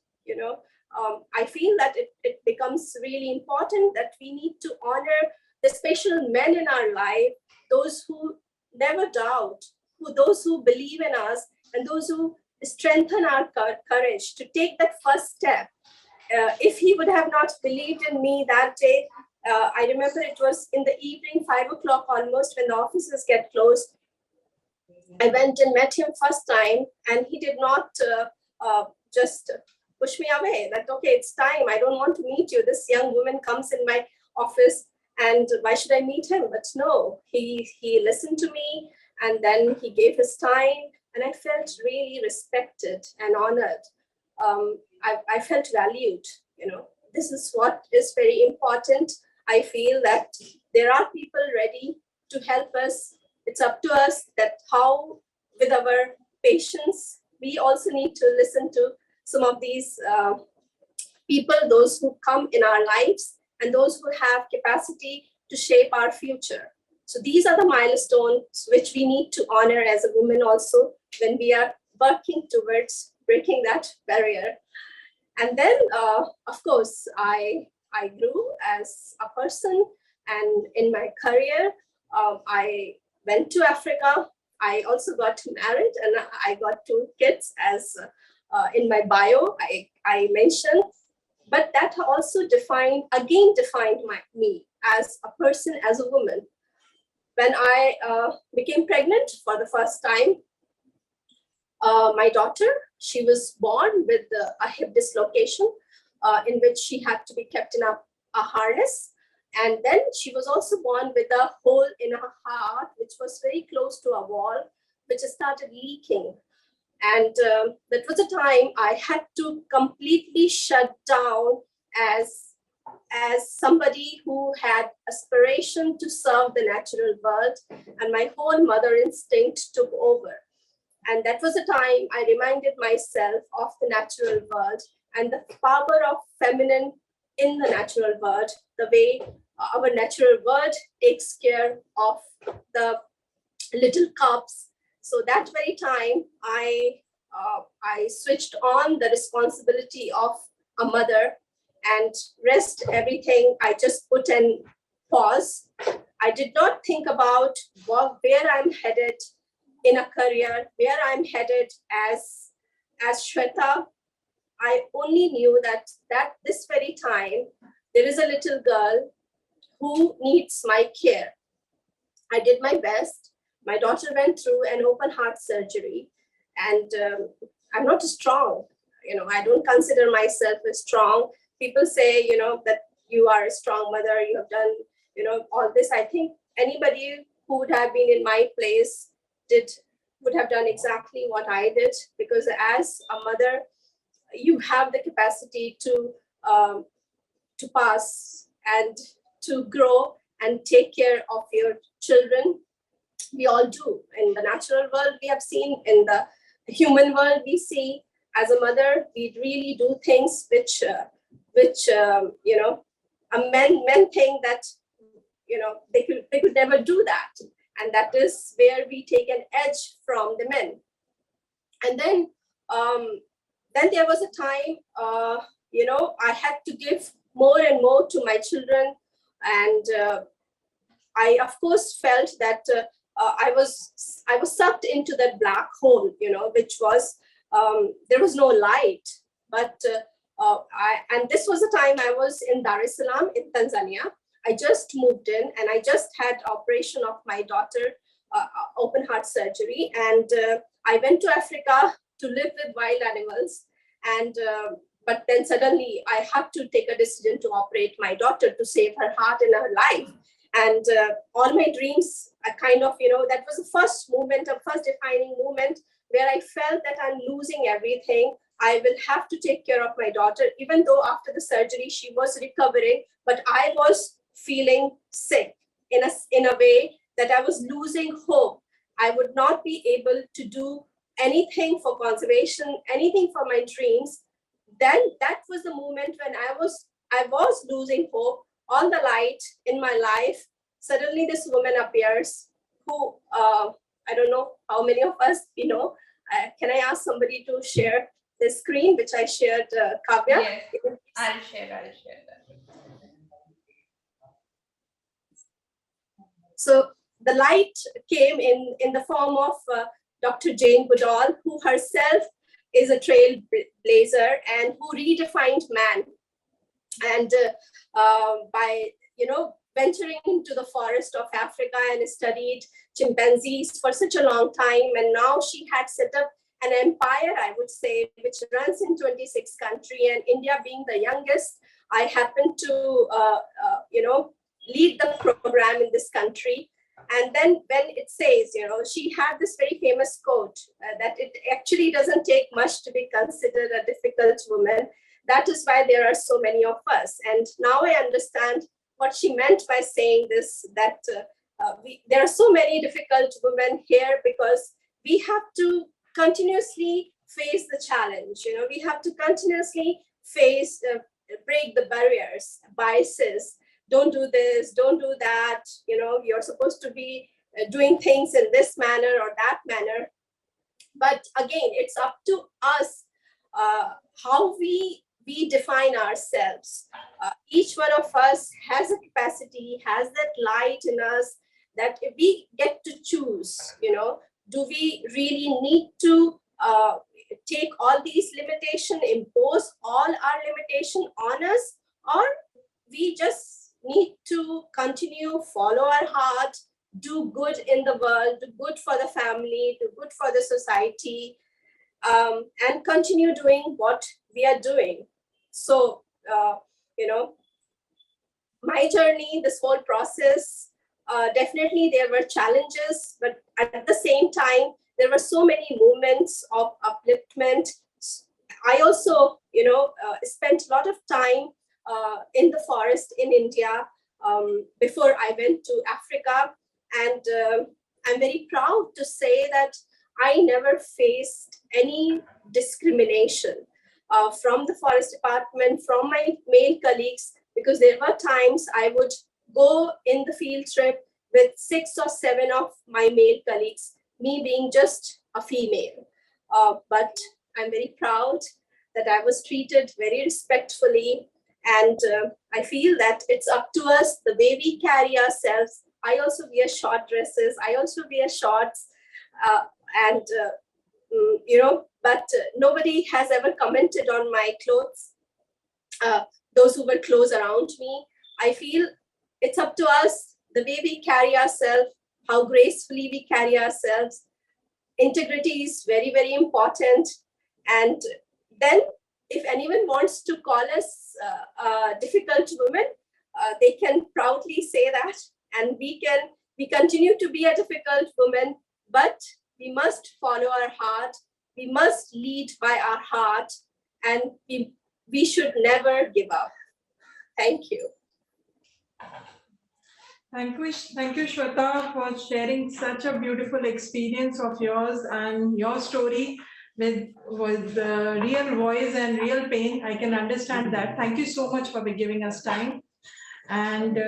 I feel that it becomes really important that we need to honor the special men in our life, those who never doubt those who believe in us and those who strengthen our courage to take that first step. If he would have not believed in me that day, I remember it was in the evening, 5 o'clock almost, when the offices get closed. I went and met him first time, and he did not just push me away. That, okay, it's time. I don't want to meet you. This young woman comes in my office, and why should I meet him? But no, he listened to me, and then he gave his time, and I felt really respected and honored. I felt valued. This is what is very important. I feel that there are people ready to help us. It's up to us that how, with our patience, we also need to listen to some of these people, those who come in our lives and those who have capacity to shape our future. So these are the milestones which we need to honor as a woman also when we are working towards breaking that barrier. And then, of course, I grew as a person, and in my career, I went to Africa. I also got married, and I got 2 kids, as in my bio I mentioned. But that also defined me as a person, as a woman. When I became pregnant for the first time, my daughter, she was born with a hip dislocation, in which she had to be kept in a harness. And then she was also born with a hole in her heart, which was very close to a wall, which started leaking. And that was a time I had to completely shut down as somebody who had aspiration to serve the natural world, and my whole mother instinct took over. And that was a time I reminded myself of the natural world and the power of feminine in the natural world, the way our natural world takes care of the little cubs. So that very time, I switched on the responsibility of a mother, and rest everything I just put in pause. I did not think about where I'm headed in a career, where I'm headed as Shweta. I only knew that this very time, there is a little girl who needs my care. I did my best. My daughter went through an open heart surgery, and I'm not strong. I don't consider myself as strong. People say, that you are a strong mother, you have done, all this. I think anybody who would have been in my place would have done exactly what I did, because as a mother, you have the capacity to pass and to grow and take care of your children. We all do. In the natural world, we have seen. In the human world, we see. As a mother, we really do things which men think that they could never do that, and that is where we take an edge from the men. And then there was a time I had to give more and more to my children, and I of course felt that I was sucked into that black hole, which was there was no light. But and this was the time I was in Dar es Salaam in Tanzania. I just moved in, and I just had operation of my daughter, open heart surgery, and I went to Africa to live with wild animals. And but then suddenly I had to take a decision to operate my daughter to save her heart and her life. And all my dreams, that was the first defining moment where I felt that I'm losing everything. I will have to take care of my daughter, even though after the surgery she was recovering, but I was feeling sick in a way that I was losing hope. I would not be able to do anything for conservation, anything for my dreams. Then that was the moment when I was losing hope, all the light in my life. Suddenly this woman appears who, I don't know how many of us, can I ask somebody to share the screen, which I shared, Kavya? Yes, I'll share that. So the light came in the form of Dr. Jane Goodall, who herself is a trailblazer and who redefined man. And by venturing into the forest of Africa and studied chimpanzees for such a long time, and now she had set up an empire, I would say, which runs in 26 countries, and India being the youngest, I happen to lead the program in this country. And then when it says, she had this very famous quote that it actually doesn't take much to be considered a difficult woman. That is why there are so many of us. And now I understand what she meant by saying this, that there are so many difficult women here because we have to continuously face the challenge. We have to continuously face, break the barriers, biases. Don't do this, don't do that. You're supposed to be doing things in this manner or that manner. But again, it's up to us how we define ourselves. Each one of us has a capacity, has that light in us that we get to choose. Do we really need to take all these limitations, impose all our limitation on us, or we just need to continue, follow our heart, do good in the world, do good for the family, do good for the society, and continue doing what we are doing. So, my journey, this whole process, definitely there were challenges, but at the same time, there were so many moments of upliftment. I also, spent a lot of time in the forest in India before I went to Africa. And I'm very proud to say that I never faced any discrimination from the forest department, from my male colleagues, because there were times I would go in the field trip with 6 or 7 of my male colleagues, me being just a female. But I'm very proud that I was treated very respectfully. And I feel that it's up to us, the way we carry ourselves. I also wear short dresses. I also wear shorts. But nobody has ever commented on my clothes. Those who were close around me, I feel it's up to us, the way we carry ourselves, how gracefully we carry ourselves. Integrity is very, very important. And then if anyone wants to call us difficult women, they can proudly say that. And we continue to be a difficult woman, but we must follow our heart. We must lead by our heart, and we should never give up. Thank you. Thank you, Shweta, for sharing such a beautiful experience of yours and your story with real voice and real pain. I can understand that. Thank you so much for giving us time. And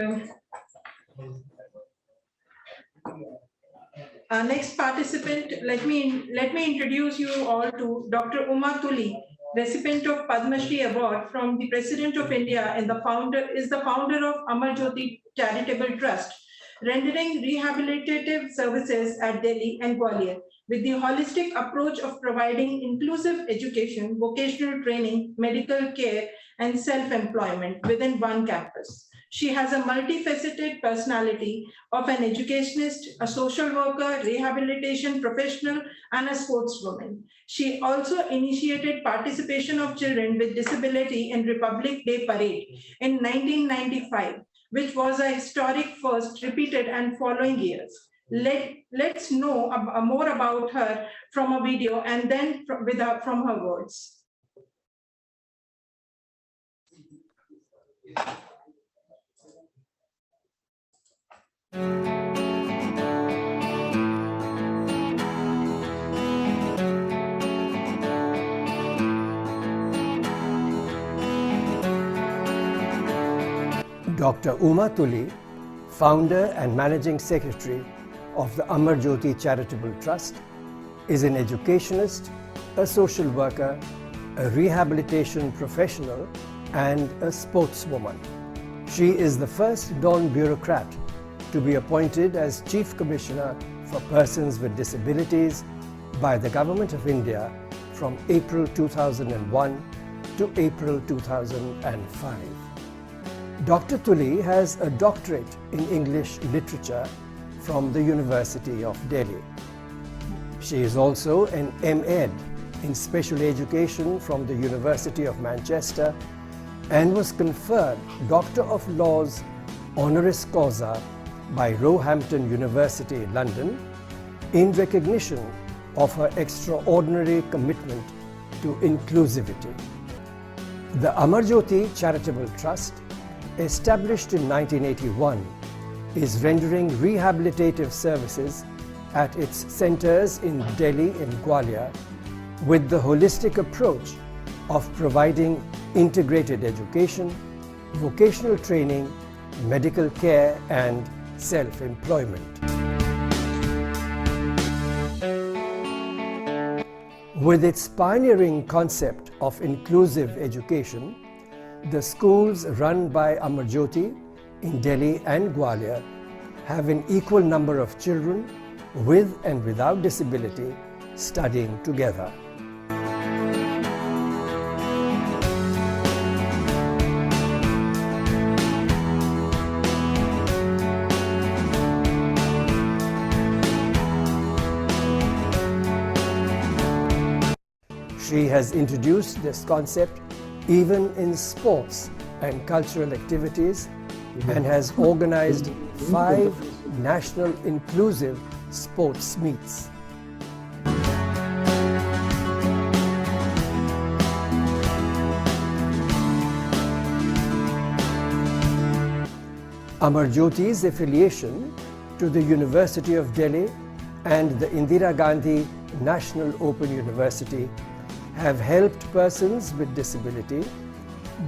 our next participant, let me introduce you all to Dr. Uma Tuli, recipient of Padma Shri Award from the President of India and the founder of Amar Jyoti Charitable Trust, rendering rehabilitative services at Delhi and Gwalior with the holistic approach of providing inclusive education, vocational training, medical care, and self-employment within one campus. She has a multifaceted personality of an educationist, a social worker, rehabilitation professional, and a sportswoman. She also initiated participation of children with disability in Republic Day Parade in 1995, which was a historic first repeated and following years. Let's know more about her from a video and then from her words. Dr. Uma Tuli, founder and managing secretary of the Amar Jyoti Charitable Trust, is an educationist, a social worker, a rehabilitation professional, and a sportswoman. She is the first dawn bureaucrat to be appointed as Chief Commissioner for Persons with Disabilities by the Government of India from April 2001 to April 2005. Dr. Tuli has a doctorate in English literature from the University of Delhi. She is also an M.Ed in Special Education from the University of Manchester and was conferred Doctor of Laws honoris causa by Roehampton University, London, in recognition of her extraordinary commitment to inclusivity. The Amar Jyoti Charitable Trust, established in 1981, is rendering rehabilitative services at its centers in Delhi and Gwalior with the holistic approach of providing integrated education, vocational training, medical care and self-employment. With its pioneering concept of inclusive education, the schools run by Amar Jyoti in Delhi and Gwalior have an equal number of children with and without disability studying together. She has introduced this concept even in sports and cultural activities and has organized 5 national inclusive sports meets. Amar Jyoti's affiliation to the University of Delhi and the Indira Gandhi National Open University have helped persons with disability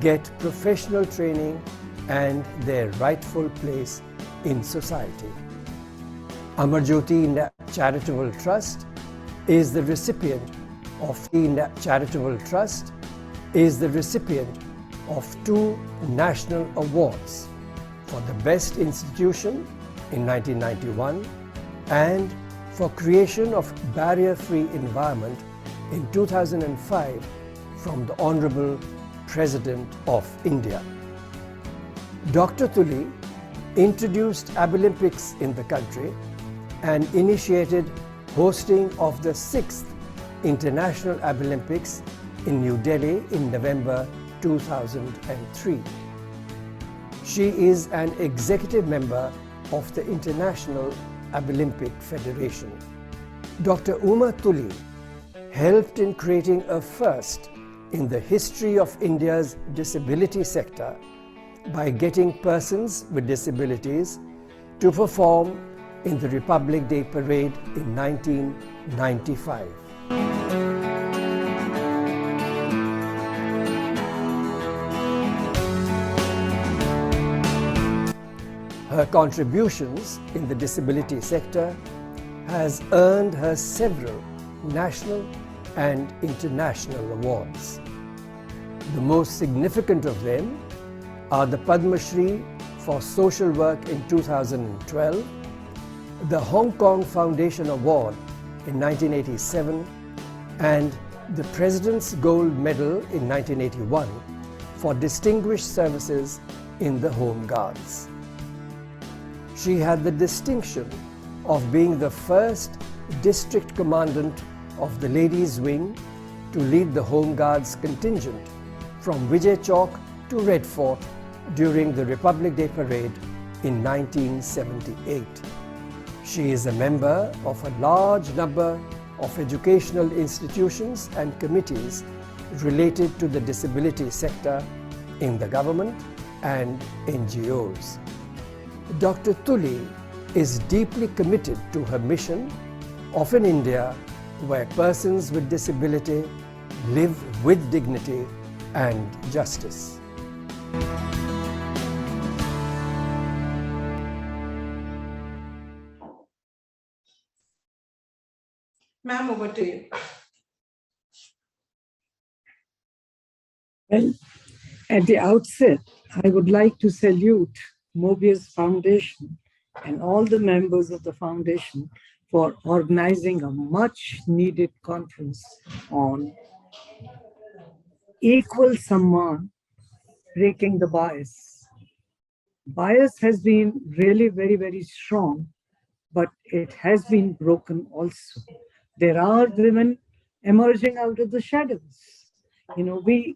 get professional training and their rightful place in society. Amar Jyoti Charitable Trust is the recipient of two national awards for the Best Institution in 1991 and for creation of barrier-free environment in 2005 from the Honorable President of India. Dr. Tuli introduced Abolympics in the country and initiated hosting of the 6th International Abolympics in New Delhi in November 2003. She is an executive member of the International Abolympic Federation. Dr. Uma Tuli helped in creating a first in the history of India's disability sector by getting persons with disabilities to perform in the Republic Day Parade in 1995. Her contributions in the disability sector has earned her several national and international awards. The most significant of them are the Padma Shri for Social Work in 2012, the Hong Kong Foundation Award in 1987, and the President's Gold Medal in 1981 for distinguished services in the Home Guards. She had the distinction of being the first district commandant of the Ladies' Wing to lead the Home Guards contingent from Vijay Chowk to Red Fort during the Republic Day Parade in 1978. She is a member of a large number of educational institutions and committees related to the disability sector in the government and NGOs. Dr. Tuli is deeply committed to her mission of an India where persons with disability live with dignity and justice. Ma'am, over to you. Well, at the outset, I would like to salute Mobius Foundation and all the members of the foundation for organizing a much needed conference on equal Samman, breaking the bias. Bias has been really very, very strong, but it has been broken also. There are women emerging out of the shadows. We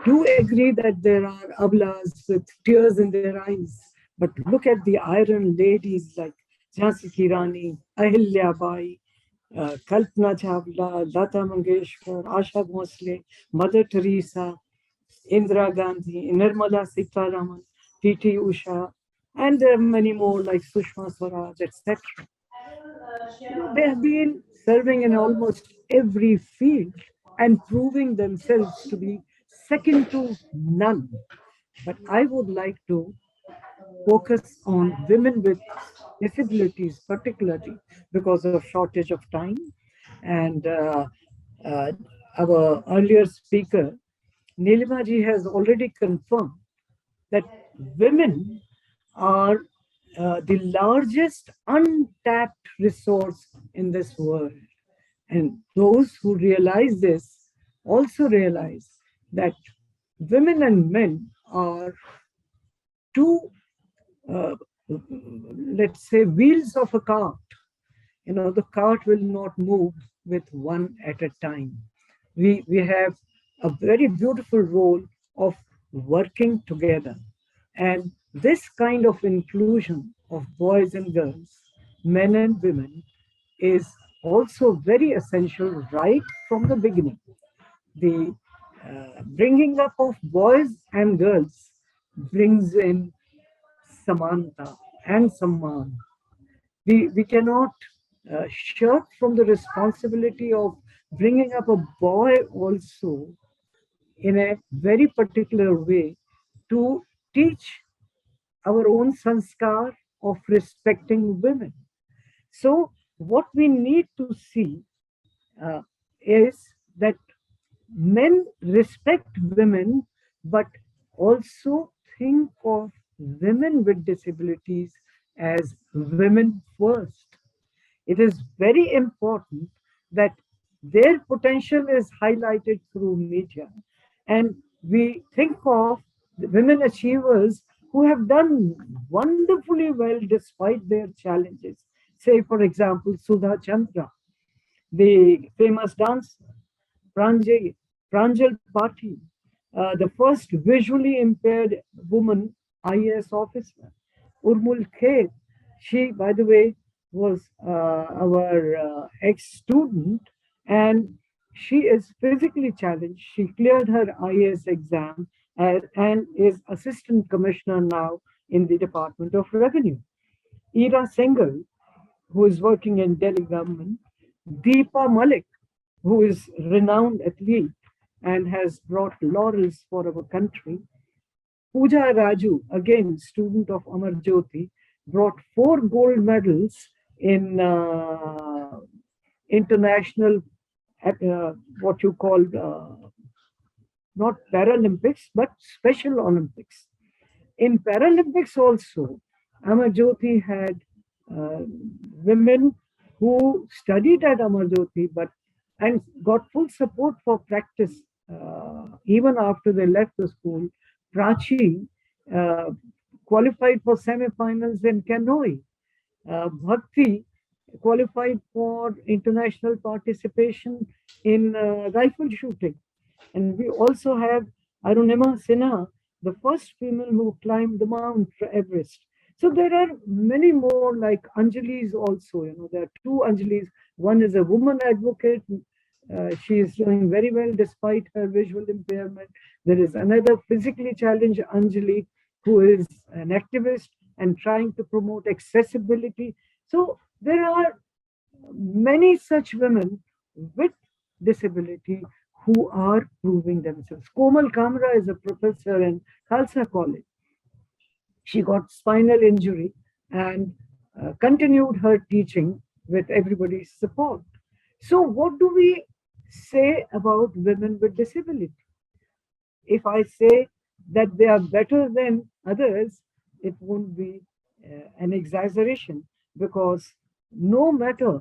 do agree that there are ablas with tears in their eyes, but look at the iron ladies like Jhansi Ki Rani, Ahilya Bai, Kalpana Chawla, Lata Mangeshkar, Asha Bhosle, Mother Teresa, Indira Gandhi, Nirmala Sitaraman, P.T. Usha, and there are many more like Sushma Swaraj, etc. They have been serving in almost every field and proving themselves to be second to none. But I would like to focus on women with disabilities, particularly because of shortage of time. And uh, our earlier speaker, Nilima ji, has already confirmed that women are the largest untapped resource in this world. And those who realize this also realize that women and men are two, let's say, wheels of a cart. The cart will not move with one at a time. We have a very beautiful role of working together. And this kind of inclusion of boys and girls, men and women, is also very essential right from the beginning. The bringing up of boys and girls brings in Samanta and Samman. We cannot shirk from the responsibility of bringing up a boy also in a very particular way to teach our own sanskar of respecting women. So what we need to see is that men respect women, but also think of women with disabilities as women first. It is very important that their potential is highlighted through media. And we think of the women achievers who have done wonderfully well despite their challenges. Say, for example, Sudha Chandra, the famous dancer, Pranjal Patil, the first visually impaired woman IAS officer. Urmul Kher, she, by the way, was our ex-student, and she is physically challenged. She cleared her IAS exam and is assistant commissioner now in the Department of Revenue. Ira Sengal, who is working in Delhi government. Deepa Malik, who is renowned athlete and has brought laurels for our country. Pooja Raju, again student of Amar Jyoti, brought 4 gold medals in international, what you call, not Paralympics, but Special Olympics. In Paralympics also, Amar Jyoti had women who studied at Amar Jyoti and got full support for practice even after they left the school. Prachi qualified for semi-finals in canoeing. Bhakti qualified for international participation in rifle shooting. And we also have Arunima Sinha, the first female who climbed the Mount Everest. So there are many more like Anjali's also. There are 2 Anjalis. One is a woman advocate. She is doing very well despite her visual impairment. There is another physically challenged Anjali who is an activist and trying to promote accessibility. So there are many such women with disability who are proving themselves. Komal Kamra is a professor in Khalsa College. She got spinal injury and continued her teaching with everybody's support. So what do we say about women with disability? If I say that they are better than others, it won't be an exaggeration, because no matter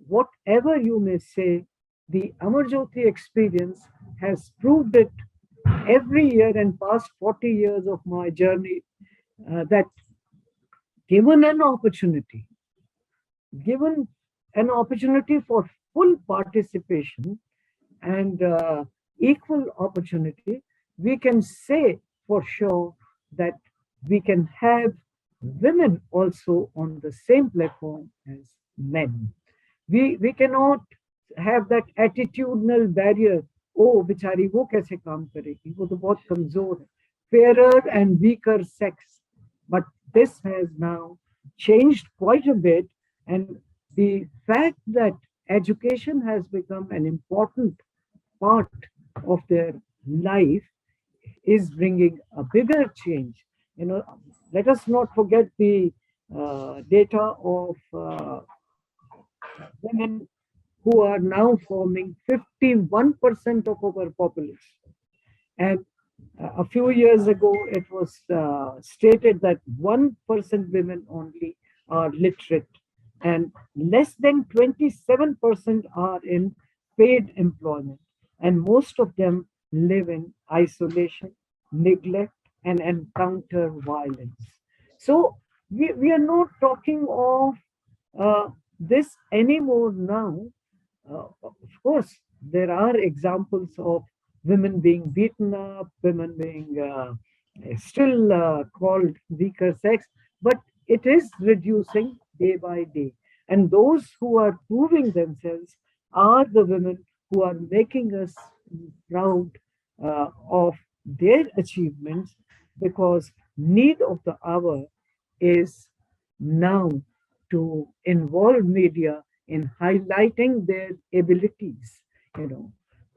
whatever you may say, the Amarjyoti experience has proved it every year and past 40 years of my journey, that given an opportunity, given an opportunity for full participation and equal opportunity, we can say for sure that we can have women also on the same platform as men. We cannot have that attitudinal barrier. Oh, बेचारी वो कैसे काम करेगी, वो तो बहुत कमजोर है. Fairer and weaker sex. But this has now changed quite a bit, and the fact that education has become an important part of their life is bringing a bigger change. Let us not forget the data of women who are now forming 51% of our population. And a few years ago, it was stated that 1% women only are literate, and less than 27% are in paid employment. And most of them live in isolation, neglect, and encounter violence. So we are not talking of this anymore now. Of course, there are examples of women being beaten up, women being still called weaker sex, but it is reducing day by day. And those who are proving themselves are the women who are making us proud of their achievements, because need of the hour is now to involve media in highlighting their abilities.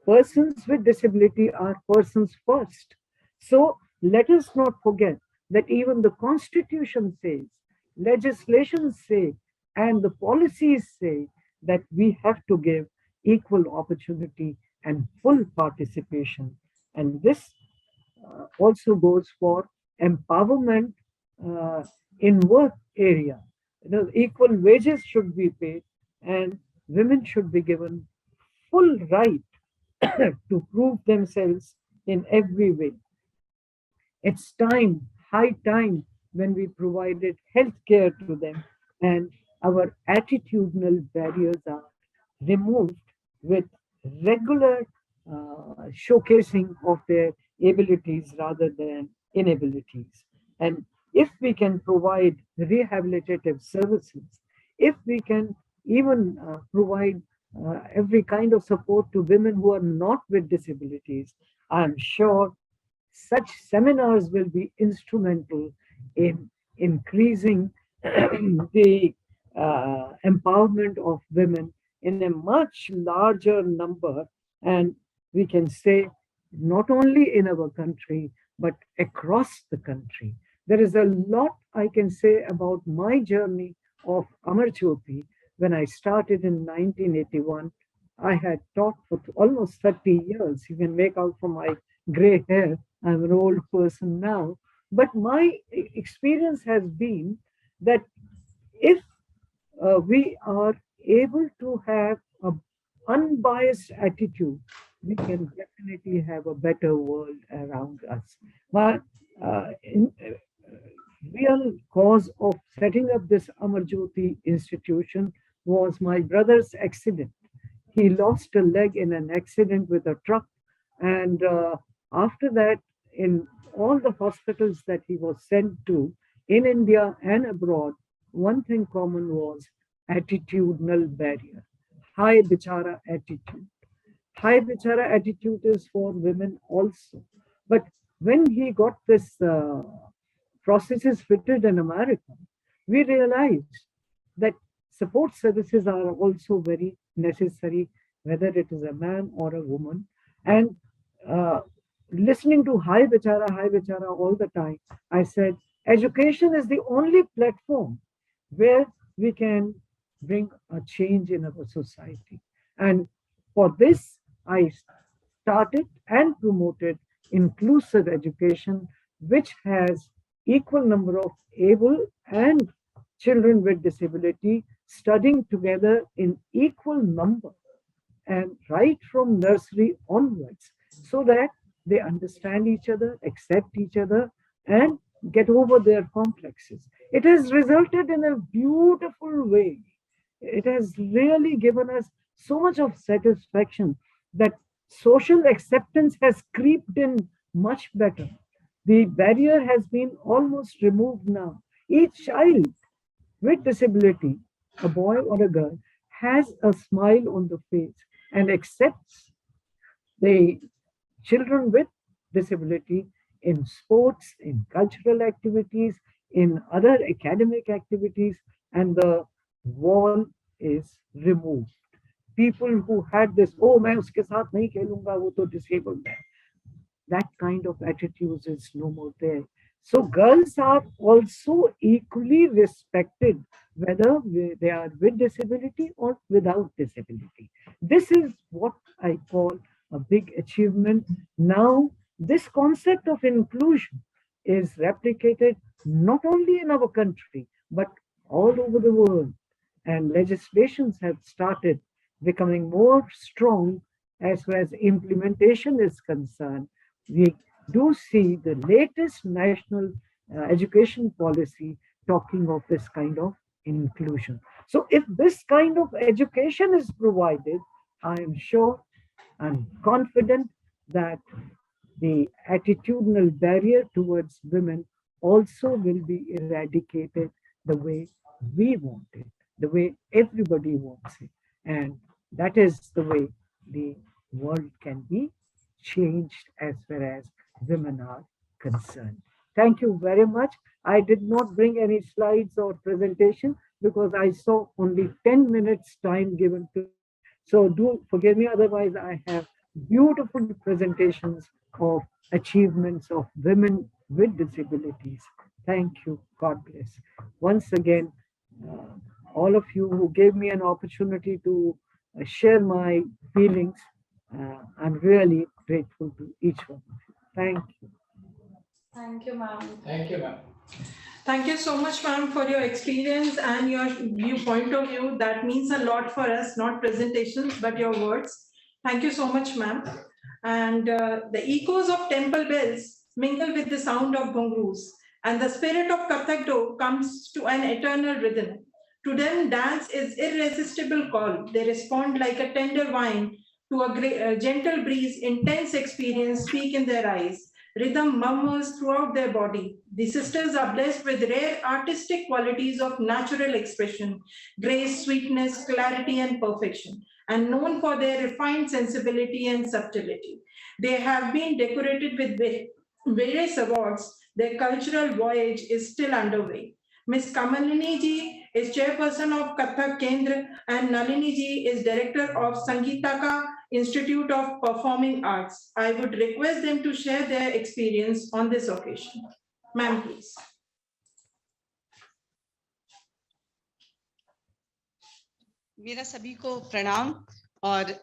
Persons with disability are persons first. So let us not forget that even the Constitution says, legislation say, and the policies say that we have to give equal opportunity and full participation. And this also goes for empowerment in work area. Equal wages should be paid, and women should be given full right to prove themselves in every way. It's time, high time, when we provided health care to them and our attitudinal barriers are removed with regular showcasing of their abilities rather than inabilities. And if we can provide rehabilitative services, if we can even provide every kind of support to women who are not with disabilities, I'm sure such seminars will be instrumental in increasing the empowerment of women in a much larger number. And we can say not only in our country, but across the country. There is a lot I can say about my journey of Amarjyoti. When I started in 1981, I had taught for almost 30 years. You can make out from my gray hair, I'm an old person now. But my experience has been that if we are able to have an unbiased attitude, we can definitely have a better world around us. But real cause of setting up this Amarjyoti institution was my brother's accident. He lost a leg in an accident with a truck, and after that, in all the hospitals that he was sent to in India and abroad, one thing common was attitudinal barrier, high bichara attitude. High bichara attitude is for women also. But when he got this processes fitted in America, we realized that support services are also very necessary, whether it is a man or a woman. And listening to high bichara all the time, I said, education is the only platform where we can bring a change in our society. And for this, I started and promoted inclusive education, which has equal number of able and children with disability studying together in equal number, and right from nursery onwards, so that they understand each other, accept each other, and get over their complexes. It has resulted in a beautiful way. It has really given us so much of satisfaction that social acceptance has creeped in much better. The barrier has been almost removed now. Each child with disability, a boy or a girl, has a smile on the face and accepts the children with disability in sports, in cultural activities, in other academic activities, and the wall is removed. People who had this, oh, मैं उसके साथ नहीं खेलूंगा, वो तो disabled है. That kind of attitudes is no more there. So girls are also equally respected, whether they are with disability or without disability. This is what I call a big achievement. Now, this concept of inclusion is replicated not only in our country, but all over the world. And legislations have started becoming more strong as far as implementation is concerned. We do see the latest national education policy talking of this kind of inclusion. So if this kind of education is provided, I am sure, I'm confident that the attitudinal barrier towards women also will be eradicated the way we want it, the way everybody wants it. And that is the way the world can be changed as far as women are concerned. Thank you very much. I did not bring any slides or presentation because I saw only 10 minutes time given to. So do forgive me, otherwise I have beautiful presentations of achievements of women with disabilities. Thank you. God bless. Once again, all of you who gave me an opportunity to share my feelings, I'm really grateful to each one of you. Thank you. Thank you, ma'am. Thank you, ma'am. Thank you so much, ma'am, for your experience and your viewpoint of view. That means a lot for us, not presentations, but your words. Thank you so much, ma'am. And the echoes of temple bells mingle with the sound of ghungroos, and the spirit of Kathak Do comes to an eternal rhythm. To them, dance is irresistible call. They respond like a tender wine to a gentle breeze, intense experience speak in their eyes. Rhythm murmurs throughout their body. The sisters are blessed with rare artistic qualities of natural expression, grace, sweetness, clarity, and perfection, and known for their refined sensibility and subtlety. They have been decorated with various awards. Their cultural voyage is still underway. Ms. Kamalini ji is chairperson of Kathak Kendra, and Nalini ji is director of Sangeetaka Institute of Performing Arts. I would request them to share their experience on this occasion. Ma'am, please. मेरा सभी को प्रणाम और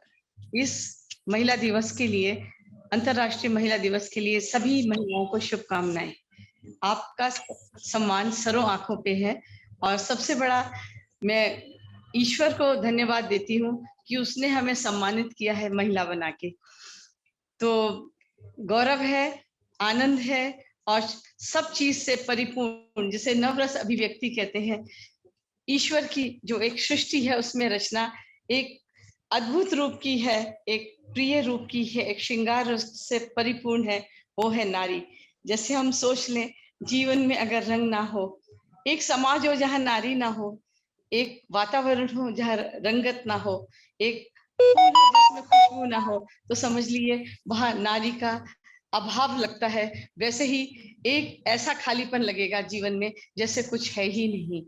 इस महिला दिवस के लिए, अंतर्राष्ट्रीय महिला दिवस के लिए सभी महिलाओं को शुभकामनाएं। आपका सम्मान सरों आंखों पे है और सबसे बड़ा मैं ईश्वर को धन्यवाद देती हूँ कि उसने हमें सम्मानित किया है महिला बना के। तो गौरव है, आनंद है और सब चीज से परिपूर्ण, जिसे नवरस अभिव्यक्ति कहते हैं, ईश्वर की जो एक सृष्टि है उसमें रचना एक अद्भुत रूप की है, एक प्रिय रूप की है, एक श्रृंगार रस से परिपूर्ण है, वो है नारी। जैसे हम सोच लें, जीवन में अगर रंग ना हो, एक समाज हो जहाँ नारी ना हो, एक वातावरण हो जहाँ रंगत ना हो, एक फूल हो जिसमें खुशबू ना हो, तो समझ लिए वहाँ नारी का अभाव लगता है। वैसे ही एक ऐसा खालीपन लगेगा जीवन में जैसे कुछ है ही नहीं।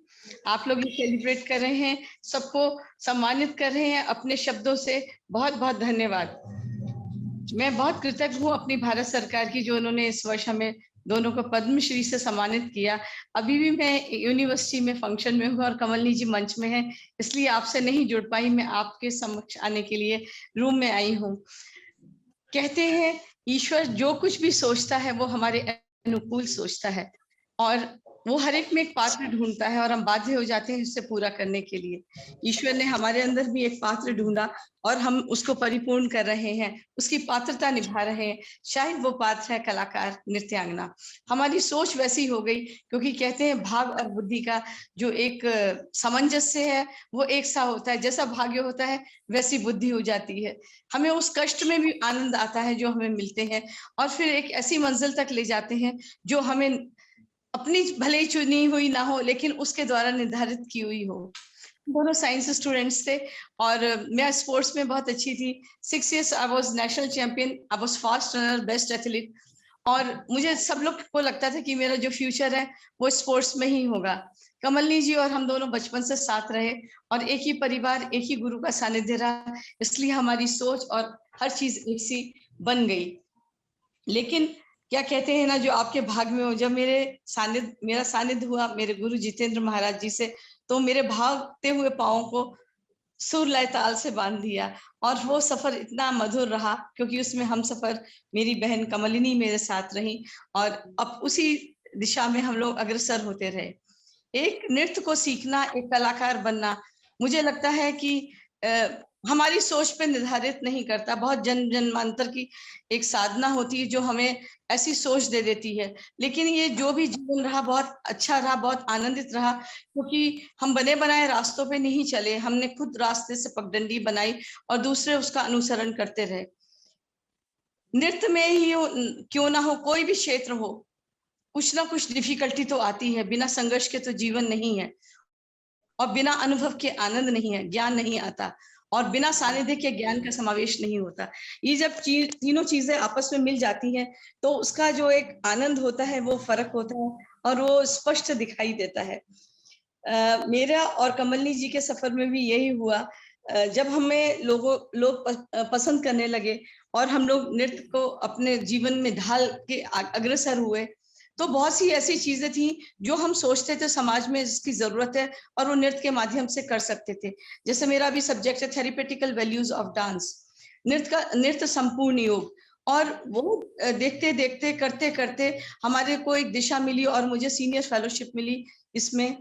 आप लोग ये सेलिब्रेट कर रहे हैं, सबको सम्मानित कर रहे हैं अपने शब्दों से। बहुत बहुत धन्यवाद। मैं बहुत कृतज्ञ हूँ अपनी भारत सरकार की, जो उन्होंने इस वर्ष हमें दोनों को पद्मश्री से सम्मानित किया। अभी भी मैं यूनिवर्सिटी में फंक्शन में हूँ और कमलनी जी मंच में है, इसलिए आपसे नहीं जुड़ पाई। मैं आपके समक्ष आने के लिए रूम में आई हूँ। कहते हैं ईश्वर जो कुछ भी सोचता है वो हमारे अनुकूल सोचता है। और वो हर एक में एक पात्र ढूंढता है और हम बाध्य हो जाते हैं उससे पूरा करने के लिए। ईश्वर ने हमारे अंदर भी एक पात्र ढूंढा और हम उसको परिपूर्ण कर रहे हैं, उसकी पात्रता निभा रहे हैं। शायद वो पात्र है कलाकार, नृत्यांगना। हमारी सोच वैसी हो गई, क्योंकि कहते हैं भाग और बुद्धि का जो एक सामंजस्य है वो एक सा होता है। जैसा भाग्य होता है वैसी बुद्धि हो जाती है। हमें उस कष्ट में भी आनंद आता है जो हमें मिलते हैं, और फिर एक ऐसी मंजिल तक ले जाते हैं जो हमें अपनी भले ही चुनी हुई ना हो, लेकिन उसके द्वारा निर्धारित की हुई हो। दोनों साइंस स्टूडेंट्स थे और मैं स्पोर्ट्स में बहुत अच्छी थी। 6 years I was national champion, I was fast runner, best athlete. और मुझे सब लोग को लगता था कि मेरा जो फ्यूचर है वो स्पोर्ट्स में ही होगा। कमलनी जी और हम दोनों बचपन से साथ रहे और एक ही परिवार, एक ही गुरु का सानिध्य रहा, इसलिए हमारी सोच और हर चीज एक सी बन गई। लेकिन क्या कहते हैं ना, जो आपके भाग में हो, जब मेरा सानिध्य हुआ मेरे गुरु जितेंद्र महाराज जी से, तो मेरे भागते हुए पाँवों को सुर लय ताल से बांध दिया। और वो सफर इतना मधुर रहा, क्योंकि उसमें हम सफर, मेरी बहन कमलिनी मेरे साथ रही और अब उसी दिशा में हम लोग अग्रसर होते रहे। एक नृत्य को सीखना, एक कलाकार बनना, मुझे लगता है कि हमारी सोच पे निर्धारित नहीं करता। बहुत जन्मांतर की एक साधना होती है जो हमें ऐसी सोच दे देती है। लेकिन ये जो भी जीवन रहा बहुत अच्छा रहा, बहुत आनंदित रहा, क्योंकि हम बने बनाए रास्तों पे नहीं चले, हमने खुद रास्ते से पगडंडी बनाई और दूसरे उसका अनुसरण करते रहे। नृत्य में ही क्यों ना हो, कोई भी क्षेत्र हो, कुछ ना कुछ डिफिकल्टी तो आती है। बिना संघर्ष के तो जीवन नहीं है, और बिना अनुभव के आनंद नहीं है, ज्ञान नहीं आता, और बिना सानिध्य के ज्ञान का समावेश नहीं होता। ये जब तीनों चीजें आपस में मिल जाती हैं तो उसका जो एक आनंद होता है वो फर्क होता है और वो स्पष्ट दिखाई देता है। मेरा और कमलनी जी के सफर में भी यही हुआ। जब हमें लोग पसंद करने लगे और हम लोग नृत्य को अपने जीवन में ढाल के अग्रसर हुए, तो बहुत सी ऐसी चीजें थी जो हम सोचते थे समाज में इसकी जरूरत है और वो नृत्य के माध्यम से कर सकते थे। जैसे मेरा भी सब्जेक्ट है थेरेपेटिकल वैल्यूज ऑफ डांस, नृत्य संपूर्ण योग। और वो देखते देखते करते करते हमारे को एक दिशा मिली और मुझे सीनियर फेलोशिप मिली इसमें,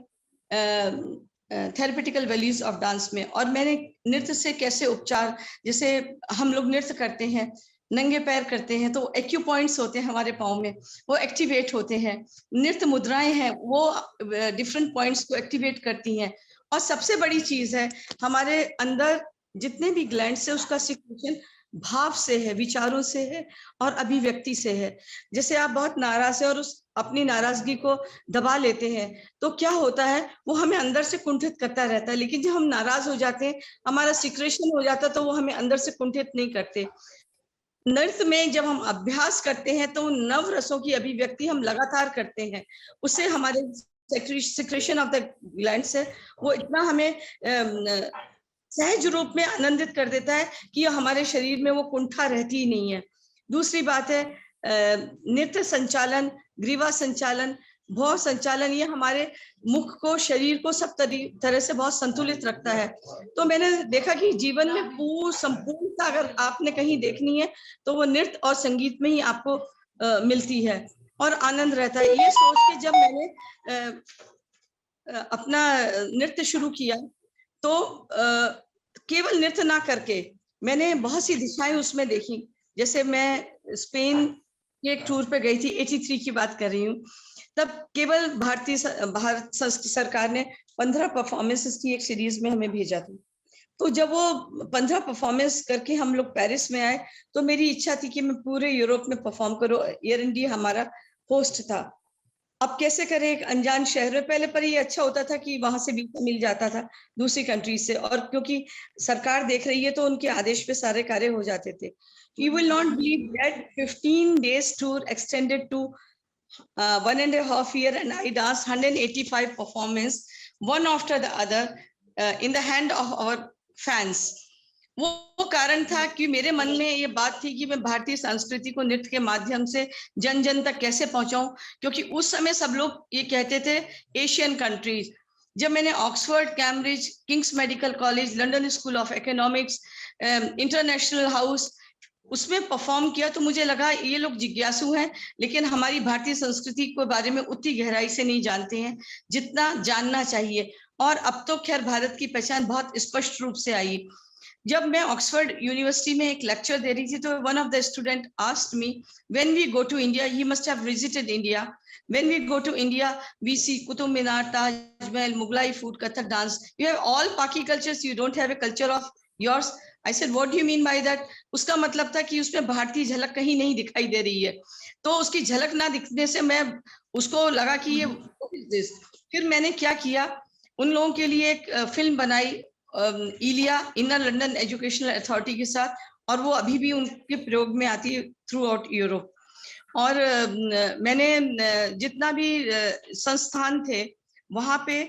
थेरेपेटिकल वैल्यूज ऑफ डांस में। और मैंने नृत्य से कैसे उपचार, जैसे हम लोग नृत्य करते हैं, नंगे पैर करते हैं, तो एक्यू पॉइंट्स होते हैं हमारे पाँव में, वो एक्टिवेट होते हैं। नृत्य मुद्राएं हैं, वो डिफरेंट पॉइंट्स को एक्टिवेट करती हैं। और सबसे बड़ी चीज है, हमारे अंदर जितने भी ग्लैंड्स है उसका सिक्रेशन भाव से है, विचारों से है और अभिव्यक्ति से है। जैसे आप बहुत नाराज है और उस अपनी नाराजगी को दबा लेते हैं तो क्या होता है, वो हमें अंदर से कुंठित करता रहता है। लेकिन जब हम नाराज हो जाते हैं, हमारा सिक्रेशन हो जाता है, तो वो हमें अंदर से कुंठित नहीं करते। नृत्य में जब हम अभ्यास करते हैं तो नव रसों की अभिव्यक्ति हम लगातार करते हैं, उससे हमारे सिक्रेशन ऑफ द ग्लैंड्स है वो इतना हमें सहज रूप में आनंदित कर देता है कि हमारे शरीर में वो कुंठा रहती ही नहीं है। दूसरी बात है नृत्य संचालन, ग्रीवा संचालन, भौं संचालन, ये हमारे मुख को, शरीर को सब तरह से बहुत संतुलित रखता है। तो मैंने देखा कि जीवन में संपूर्णता अगर आपने कहीं देखनी है तो वो नृत्य और संगीत में ही आपको मिलती है और आनंद रहता है। ये सोच के जब मैंने अपना नृत्य शुरू किया तो केवल नृत्य ना करके मैंने बहुत सी दिशाएं उसमें देखी। जैसे मैं स्पेन के एक टूर पे गई थी, 83 की बात कर रही हूँ, तब केवल भारत सरकार ने 15 परफॉर्मेंसेस की एक सीरीज में हमें भेजा था। तो जब वो 15 परफॉर्मेंस करके हम लोग पेरिस में आए तो मेरी इच्छा थी कि मैं पूरे यूरोप में परफॉर्म करूं। एयर इंडिया हमारा होस्ट था। अब कैसे करें एक अनजान शहर में, पहले पर ये अच्छा होता था कि वहां से वीजा मिल जाता था दूसरी कंट्री से, और क्योंकि सरकार देख रही है तो उनके आदेश पे सारे कार्य हो जाते थे। You will not believe that 15 days tour extended to 1.5 year, and I danced 185 performance, one after the other, in the hand of our fans. वो कारण था कि मेरे मन में ये बात थी कि मैं भारतीय संस्कृति को नृत्य के माध्यम से जन जन तक कैसे पहुंचाऊं, क्योंकि उस समय सब लोग ये कहते थे एशियन कंट्रीज। जब मैंने Oxford, Cambridge, Kings medical college, London school of economics, international house, उसमें परफॉर्म किया तो मुझे लगा ये लोग जिज्ञासु हैं, लेकिन हमारी भारतीय संस्कृति के बारे में उतनी गहराई से नहीं जानते हैं जितना जानना चाहिए। और अब तो खैर भारत की पहचान बहुत स्पष्ट रूप से आई। जब मैं ऑक्सफोर्ड यूनिवर्सिटी में एक लेक्चर दे रही थी तो one of the student asked me, when we go to India, he must have visited India, when we go to India we see Qutub Minar, Taj Mahal, Mughlai food, Kathak dance, you have all Paki cultures, you don't have a culture of yours. I said what do you mean by that? उसका मतलब था कि उसमें भारतीय झलक कहीं नहीं दिखाई दे रही है। तो उसकी झलक ना दिखने से मैं उसको लगा कि ये what is this? फिर मैंने क्या किया, उन लोगों के लिए एक फिल्म बनाई इलिया, इनर लंदन एजुकेशनल अथॉरिटी के साथ, और वो अभी भी उनके प्रयोग में आती है थ्रू आउट यूरोप। और मैंने जितना भी संस्थान थे वहाँ पे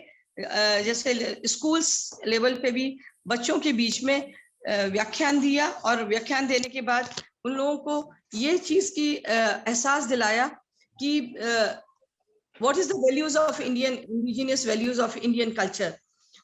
जैसे स्कूल्स लेवल पे भी बच्चों के बीच में व्याख्यान दिया, और व्याख्यान देने के बाद उन लोगों को ये चीज की एहसास दिलाया कि what is the values of Indian, indigenous values of Indian culture.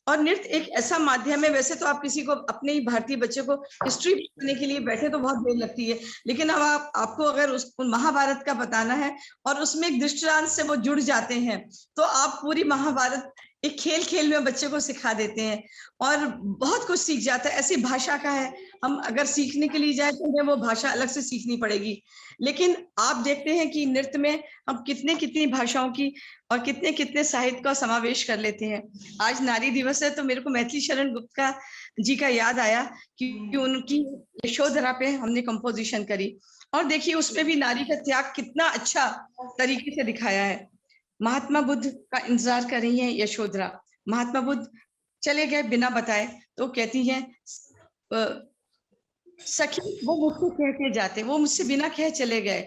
और नृत्य एक ऐसा माध्यम है, वैसे तो आप किसी को, अपने ही भारतीय बच्चे को हिस्ट्री बताने के लिए बैठे तो बहुत देर लगती है, लेकिन अब आपको अगर उस महाभारत का बताना है और उसमें एक दृष्टांत से वो जुड़ जाते हैं, तो आप पूरी महाभारत एक खेल खेल में बच्चे को सिखा देते हैं और बहुत कुछ सीख जाता है। ऐसी भाषा का है, हम अगर सीखने के लिए जाए तो हमें वो भाषा अलग से सीखनी पड़ेगी, लेकिन आप देखते हैं कि नृत्य में हम कितनी भाषाओं की और कितने साहित्य का समावेश कर लेते हैं। आज नारी दिवस है तो मेरे को मैथिली शरण गुप्ता जी का याद आया कि उनकी यशोधरा पे हमने कंपोजिशन करी, और देखिए उसमें भी नारी का त्याग कितना अच्छा तरीके से दिखाया है। महात्मा बुद्ध का इंतजार कर रही है यशोधरा, महात्मा बुद्ध चले गए बिना बताए, तो कहती है सखी वो मुझसे कह के जाते, वो मुझसे बिना कहे चले गए,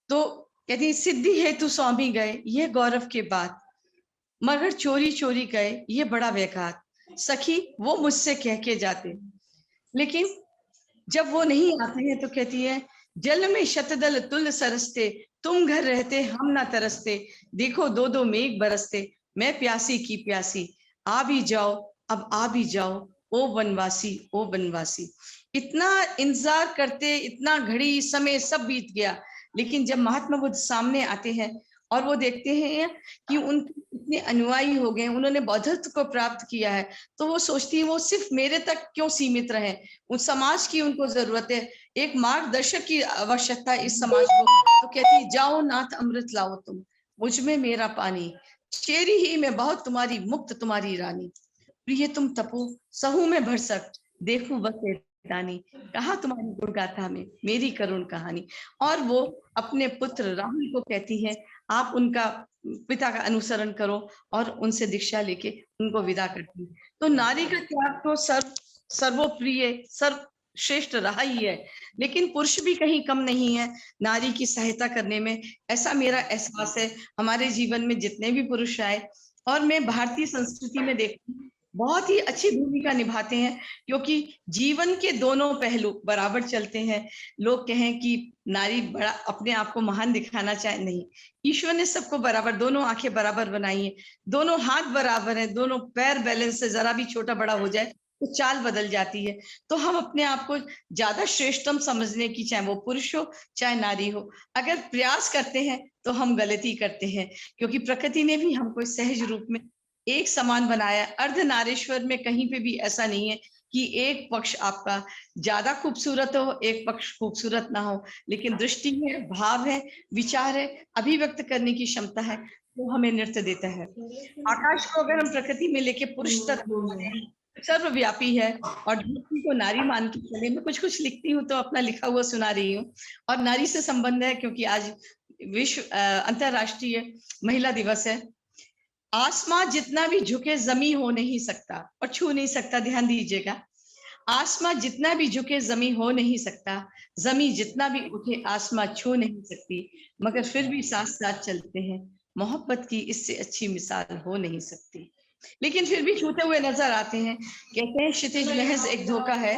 तो कहती सिद्धि हेतु स्वामी गए ये गौरव के बात, मगर चोरी चोरी गए ये बड़ा बेकार, सखी वो मुझसे कह के जाते। लेकिन जब वो नहीं आते हैं तो कहती है जल में शतदल तुल सरसते, तुम घर रहते हम ना तरसते, देखो दो दो मेघ बरसते, मैं प्यासी की प्यासी, आ भी जाओ अब आ भी जाओ ओ बनवासी ओ बनवासी। इतना इंतजार करते, इतना घड़ी समय सब बीत गया, लेकिन जब महात्मा बुद्ध सामने आते हैं और वो देखते हैं कि उनके इतने अनुयायी हो गए, उन्होंने बौद्धत्व को प्राप्त किया है, तो वो सोचती है वो सिर्फ मेरे तक क्यों सीमित रहे, उस समाज की उनको जरूरत है, एक मार्गदर्शक की आवश्यकता है इस समाज को। तो कहती जाओ नाथ अमृत लाओ तुम, मुझ में मेरा पानी, चेरी ही में बहुत तुम्हारी मुक्त तुम्हारी रानी, प्रिय तुम तपो सहू में भरसक, देखू बस दानी, कहा तुम्हारी गुण गाथा में मेरी करुण कहानी। और वो अपने पुत्र राहुल को कहती है आप उनका पिता का अनुसरण करो, और उनसे दीक्षा लेके उनको विदा करती है। तो नारी का त्याग तो सर्वोप्रिय सर्वश्रेष्ठ रहा ही है, लेकिन पुरुष भी कहीं कम नहीं है नारी की सहायता करने में, ऐसा मेरा एहसास है। हमारे जीवन में जितने भी पुरुष आए, और मैं भारतीय संस्कृति में देखती हूँ बहुत ही अच्छी भूमिका निभाते हैं, क्योंकि जीवन के दोनों पहलू बराबर चलते हैं। लोग कहें कि नारी बड़ा अपने आप को महान दिखाना चाहे, नहीं, ईश्वर ने सबको बराबर, दोनों आंखें बराबर बनाई है, दोनों हाथ बराबर है, दोनों पैर बैलेंस से, जरा भी छोटा बड़ा हो जाए तो चाल बदल जाती है। तो हम अपने आप को ज्यादा श्रेष्ठतम समझने की, चाहे वो पुरुष हो चाहे नारी हो, अगर प्रयास करते हैं तो हम गलती करते हैं, क्योंकि प्रकृति ने भी हमको सहज रूप में एक समान बनाया। अर्धनारीश्वर में कहीं पे भी ऐसा नहीं है कि एक पक्ष आपका ज्यादा खूबसूरत हो, एक पक्ष खूबसूरत ना हो, लेकिन दृष्टि है, भाव है, विचार है, अभिव्यक्त करने की क्षमता है, वो हमें नृत्य देता है। आकाश को अगर हम प्रकृति में लेके पुरुष तत्व सर्वव्यापी है, और धरती को नारी मान के चले। मैं कुछ कुछ लिखती हूँ तो अपना लिखा हुआ सुना रही हूँ, और नारी से संबंध है क्योंकि आज विश्व अंतरराष्ट्रीय महिला दिवस है। आसमां जितना भी झुके जमी हो नहीं सकता और छू नहीं सकता, ध्यान दीजिएगा, आसमां जितना भी झुके जमी हो नहीं सकता, जमी जितना भी उठे आसमां छू नहीं सकती, मगर फिर भी साथ साथ चलते हैं, मोहब्बत की इससे अच्छी मिसाल हो नहीं सकती। लेकिन फिर भी छूते हुए नजर आते हैं। कहते हैं क्षितिज महज एक धोखा है,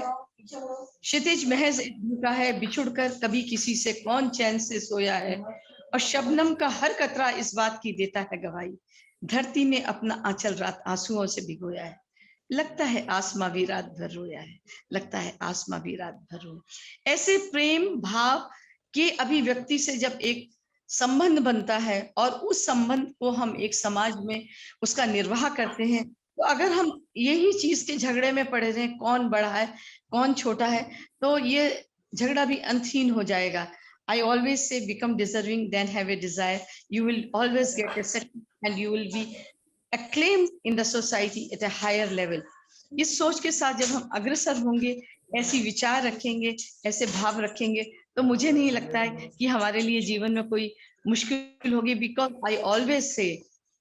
क्षितिज महज एक धोखा है, बिछुड़कर कभी किसी से कौन चैन से सोया है, और शबनम का हर कतरा इस बात की देता है गवाही, धरती ने अपना आंचल रात आंसुओं से भिगोया है। लगता है आसमां भी रात भर रोया है, लगता है आसमां भी रात भर रोया। ऐसे प्रेम भाव के अभिव्यक्ति से जब एक संबंध बनता है और उस संबंध को हम एक समाज में उसका निर्वाह करते हैं, तो अगर हम यही चीज के झगड़े में पड़े रहे, कौन बड़ा है कौन छोटा है, तो ये झगड़ा भी अंतहीन हो जाएगा। I always say become deserving then have a desire. You will always get accepted and you will be acclaimed in the society at a higher level. इस सोच के साथ जब हम अग्रसर होंगे, ऐसी विचार रखेंगे, ऐसे भाव रखेंगे, तो मुझे नहीं लगता है कि हमारे लिए जीवन में कोई मुश्किल होगी। Because I always say,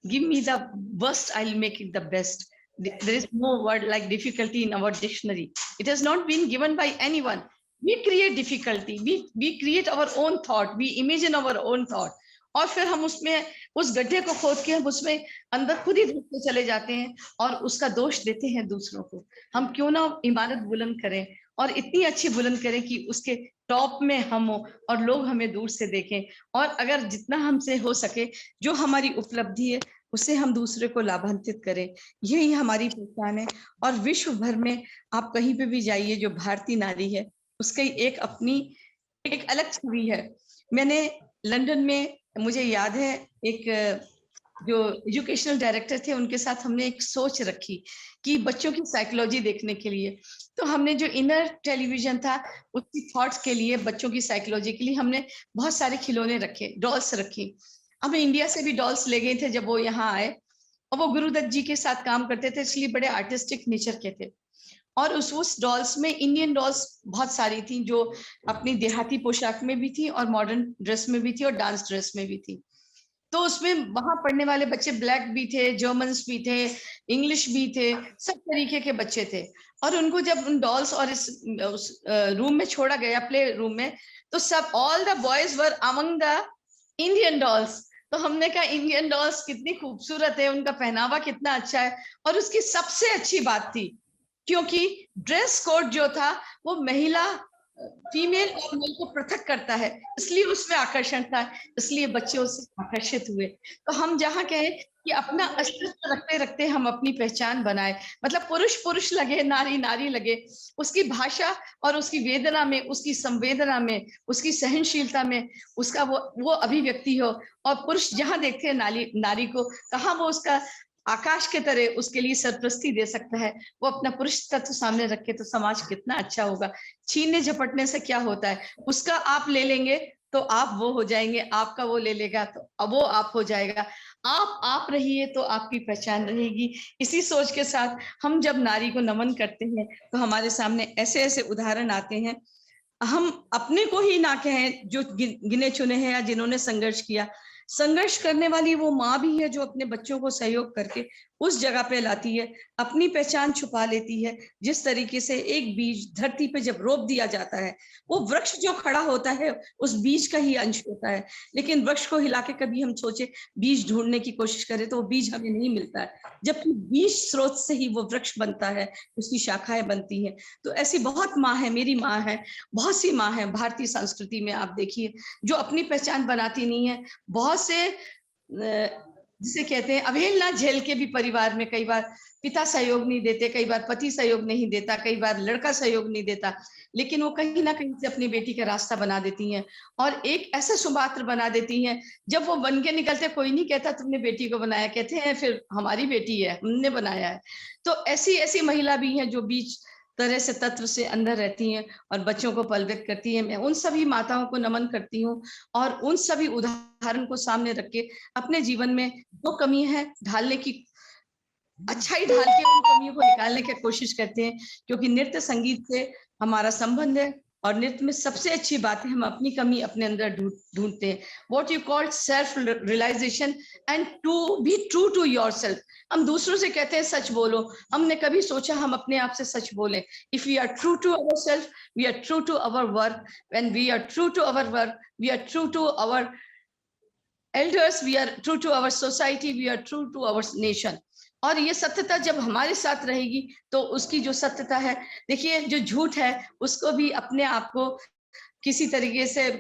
give me the worst, I'll make it the best. There is no word like difficulty in our dictionary. It has not been given by anyone. We create difficulty. We create our own thought. We imagine our own thought. और फिर हम उसमें उस गड्ढे को खोद के हम उसमें अंदर खुद ही धंसते चले जाते हैं और उसका दोष देते हैं दूसरों को। हम क्यों ना इमारत बुलंद करें और इतनी अच्छी बुलंद करें कि उसके टॉप में हम हो और लोग हमें दूर से देखें, और अगर जितना हमसे हो सके जो हमारी उपलब्धि है उससे हम दूसरे को लाभान्वित करें। यही हमारी पहचान है। और विश्व भर में आप कहीं पे भी जाइए, जो भारतीय नारी है उसकी एक अपनी एक अलग छवि है। मैंने लंदन में, मुझे याद है, एक जो एजुकेशनल डायरेक्टर थे उनके साथ हमने एक सोच रखी कि बच्चों की साइकोलॉजी देखने के लिए, तो हमने जो इनर टेलीविजन था उसकी थॉट्स के लिए, बच्चों की साइकोलॉजी के लिए हमने बहुत सारे खिलौने रखे, डॉल्स रखी। हम इंडिया से भी डॉल्स ले गए थे जब वो यहाँ आए, और वो गुरुदत्त जी के साथ काम करते थे इसलिए बड़े आर्टिस्टिक नेचर के थे। और उस डॉल्स में इंडियन डॉल्स बहुत सारी थी, जो अपनी देहाती पोशाक में भी थी और मॉडर्न ड्रेस में भी थी और डांस ड्रेस में भी थी। तो उसमें वहां पढ़ने वाले बच्चे ब्लैक भी थे, जर्मन्स भी थे, इंग्लिश भी थे, सब तरीके के बच्चे थे। और उनको जब उन डॉल्स और उस रूम में छोड़ा गया, प्ले रूम में, तो सब all the boys were among the Indian dolls. तो हमने कहा इंडियन डॉल्स कितनी खूबसूरत है, उनका पहनावा कितना अच्छा है। और उसकी सबसे अच्छी बात थी क्योंकि ड्रेस कोड जो था वो महिला, फीमेल और मेल को पृथक करता है, इसलिए उसमें आकर्षण था, इसलिए बच्चे उससे आकर्षित हुए। तो हम जहाँ कहे कि अपना अस्तित्व रखते रखते हम अपनी पहचान बनाए, मतलब पुरुष पुरुष लगे, नारी नारी लगे, उसकी भाषा और उसकी वेदना में, उसकी संवेदना में, उसकी सहनशीलता में उसका वो अभिव्यक्ति हो। और पुरुष जहाँ देखते हैं नारी को, कहाँ वो उसका आकाश के तरह उसके लिए सरप्रस्ती दे सकता है। वो अपना पुरुष तत्व सामने रखे तो समाज कितना अच्छा होगा। छीनने झपटने से क्या होता है, उसका आप ले लेंगे तो आप वो हो जाएंगे, आपका वो ले लेगा तो अब वो आप हो जाएगा। आप रहिए तो आपकी पहचान रहेगी। इसी सोच के साथ हम जब नारी को नमन करते हैं तो हमारे सामने ऐसे ऐसे उदाहरण आते हैं। हम अपने को ही ना कहें जो गिने चुने हैं या जिन्होंने संघर्ष किया, संघर्ष करने वाली वो माँ भी है जो अपने बच्चों को सहयोग करके उस जगह पे लाती है, अपनी पहचान छुपा लेती है। जिस तरीके से एक बीज धरती पे जब रोप दिया जाता है, वो वृक्ष जो खड़ा होता है उस बीज का ही अंश होता है। लेकिन वृक्ष को हिला के कभी हम सोचे बीज ढूंढने की कोशिश करें तो वो बीज हमें नहीं मिलता है, जबकि बीज स्रोत से ही वो वृक्ष बनता है, उसकी शाखाएं बनती हैं। तो ऐसी बहुत माँ है, मेरी माँ है, बहुत सी माँ है भारतीय संस्कृति में, आप देखिए, जो अपनी पहचान बनाती नहीं है। बहुत से जिसे कहते हैं अवहेलना झेल के भी परिवार में कई बार पिता सहयोग नहीं देते, कई बार पति सहयोग नहीं देता, कई बार लड़का सहयोग नहीं देता, लेकिन वो कहीं ना कहीं से अपनी बेटी का रास्ता बना देती हैं और एक ऐसा सुपात्र बना देती हैं। जब वो बन के निकलते, कोई नहीं कहता तुमने बेटी को बनाया, कहते हैं फिर हमारी बेटी है, हमने बनाया है। तो ऐसी ऐसी महिला भी हैं जो बीच तरह से तत्व से अंदर रहती हैं और बच्चों को पलवित करती हैं। मैं उन सभी माताओं को नमन करती हूँ और उन सभी उदाहरण को सामने रख के अपने जीवन में जो कमी है ढालने की, अच्छाई ढाल के उन कमियों को निकालने की कोशिश करते हैं। क्योंकि नृत्य संगीत से हमारा संबंध है और नृत्य में सबसे अच्छी बात है हम अपनी कमी अपने अंदर ढूंढते हैं। What you call self realisation and to be true to yourself. हम दूसरों से कहते हैं सच बोलो, हमने कभी सोचा हम अपने आप से सच बोलें। If we are true to ourself, we are true to our work. When we are true to our work, we are true to our elders, we are true to our society, we are true to our nation. और ये सत्यता जब हमारे साथ रहेगी तो उसकी जो सत्यता है, देखिए जो झूठ है उसको भी अपने आप को किसी तरीके से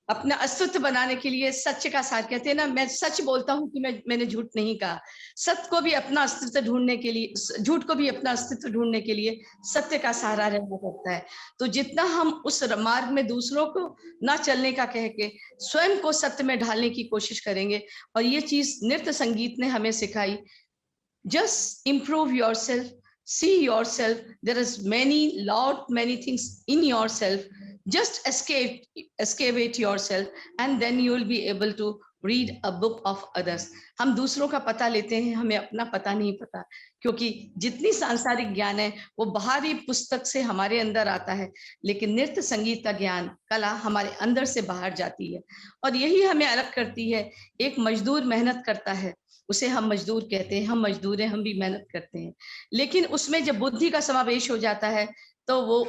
अपना अस्तित्व बनाने के लिए सत्य का साथ कहते हैं ना, मैं सच बोलता हूँ कि मैंने झूठ नहीं कहा। सत्य को भी अपना अस्तित्व ढूंढने के लिए, झूठ को भी अपना अस्तित्व ढूंढने के लिए सत्य का सहारा रहना पड़ता है। तो जितना हम उस मार्ग में दूसरों को ना चलने का कह के स्वयं को सत्य में ढालने की कोशिश करेंगे, और ये चीज नृत्य संगीत ने हमें सिखाई। Just improve yourself, see yourself. There is many things in yourself. Just escape yourself, and then you will be able to read a book of others. हम दूसरों का पता लेते हैं, हमें अपना पता नहीं पता, क्योंकि जितनी सांसारिक ज्ञान है वो बाहरी पुस्तक से हमारे अंदर आता है, लेकिन नृत्य संगीत का ज्ञान, कला हमारे अंदर से बाहर जाती है, और यही हमें अलग करती है। एक मजदूर मेहनत करता है, उसे हम मजदूर कहते हैं, हम मजदूर हैं, हम भी मेहनत करते हैं, लेकिन उसमें जब बुद्धि का समावेश हो जाता है तो वो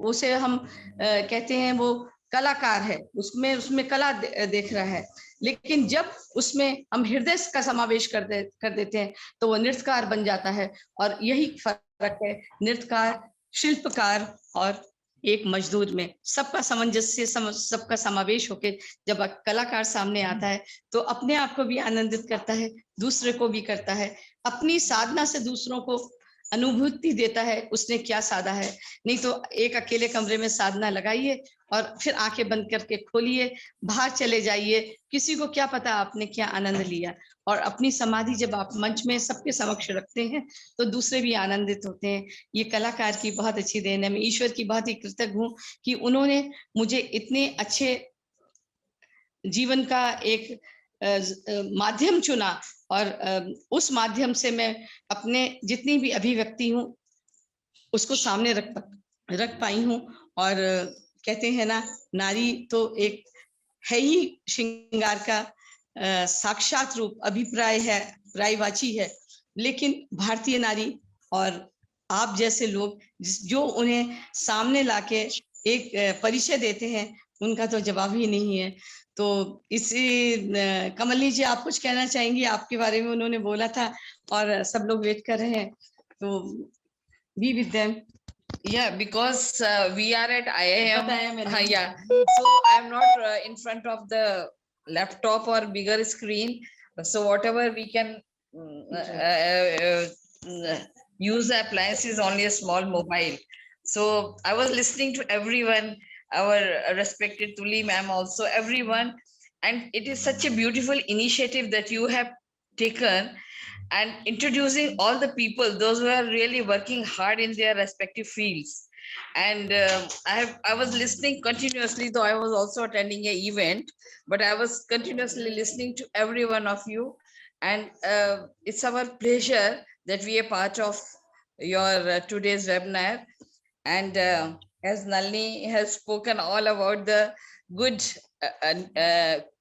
उसे हम कहते हैं वो कलाकार है, उसमें कला देख रहा है। लेकिन जब उसमें हम हृदय का समावेश कर देते हैं तो वो नृत्यकार बन जाता है। और यही फर्क है नृत्यकार, शिल्पकार और एक मजदूर में। सबका सामंजस्य, सबका समावेश होके जब कलाकार सामने आता है तो अपने आप को भी आनंदित करता है, दूसरे को भी करता है, अपनी साधना से दूसरों को अनुभूति देता है उसने क्या साधा है। नहीं तो एक अकेले कमरे में साधना लगाइए और फिर आंखें बंद करके खोलिए, बाहर चले जाइए, किसी को क्या पता आपने क्या आनंद लिया। और अपनी समाधि जब आप मंच में सबके समक्ष रखते हैं तो दूसरे भी आनंदित होते हैं। ये कलाकार की बहुत अच्छी देन है। मैं ईश्वर की बहुत ही कृतज्ञ हूँ कि उन्होंने मुझे इतने अच्छे जीवन का एक माध्यम चुना, और उस माध्यम से मैं अपने जितनी भी अभिव्यक्ति हूँ उसको सामने रख पाई हूँ। और कहते हैं ना, नारी तो एक है ही श्रृंगार का साक्षात रूप, अभिप्राय है, प्रायवाची है, लेकिन भारतीय नारी और आप जैसे लोग जो उन्हें सामने लाके एक परिचय देते हैं, उनका तो जवाब ही नहीं है। तो इसी कमली जी, आप कुछ कहना चाहेंगी? आपके बारे में उन्होंने बोला था और सब लोग वेट कर रहे हैं, तो be with them. Yeah, because we are at IIM. Yeah, so I'm not in front of the laptop or bigger screen. So whatever we can use the appliance is only a small mobile. So I was listening to everyone, our respected Tuli ma'am also, everyone, and it is such a beautiful initiative that you have taken, and introducing all the people, those who are really working hard in their respective fields. And I was listening continuously, though I was also attending an event, but I was continuously listening to every one of you. And it's our pleasure that we are part of your today's webinar. And as Nalini has spoken all about the good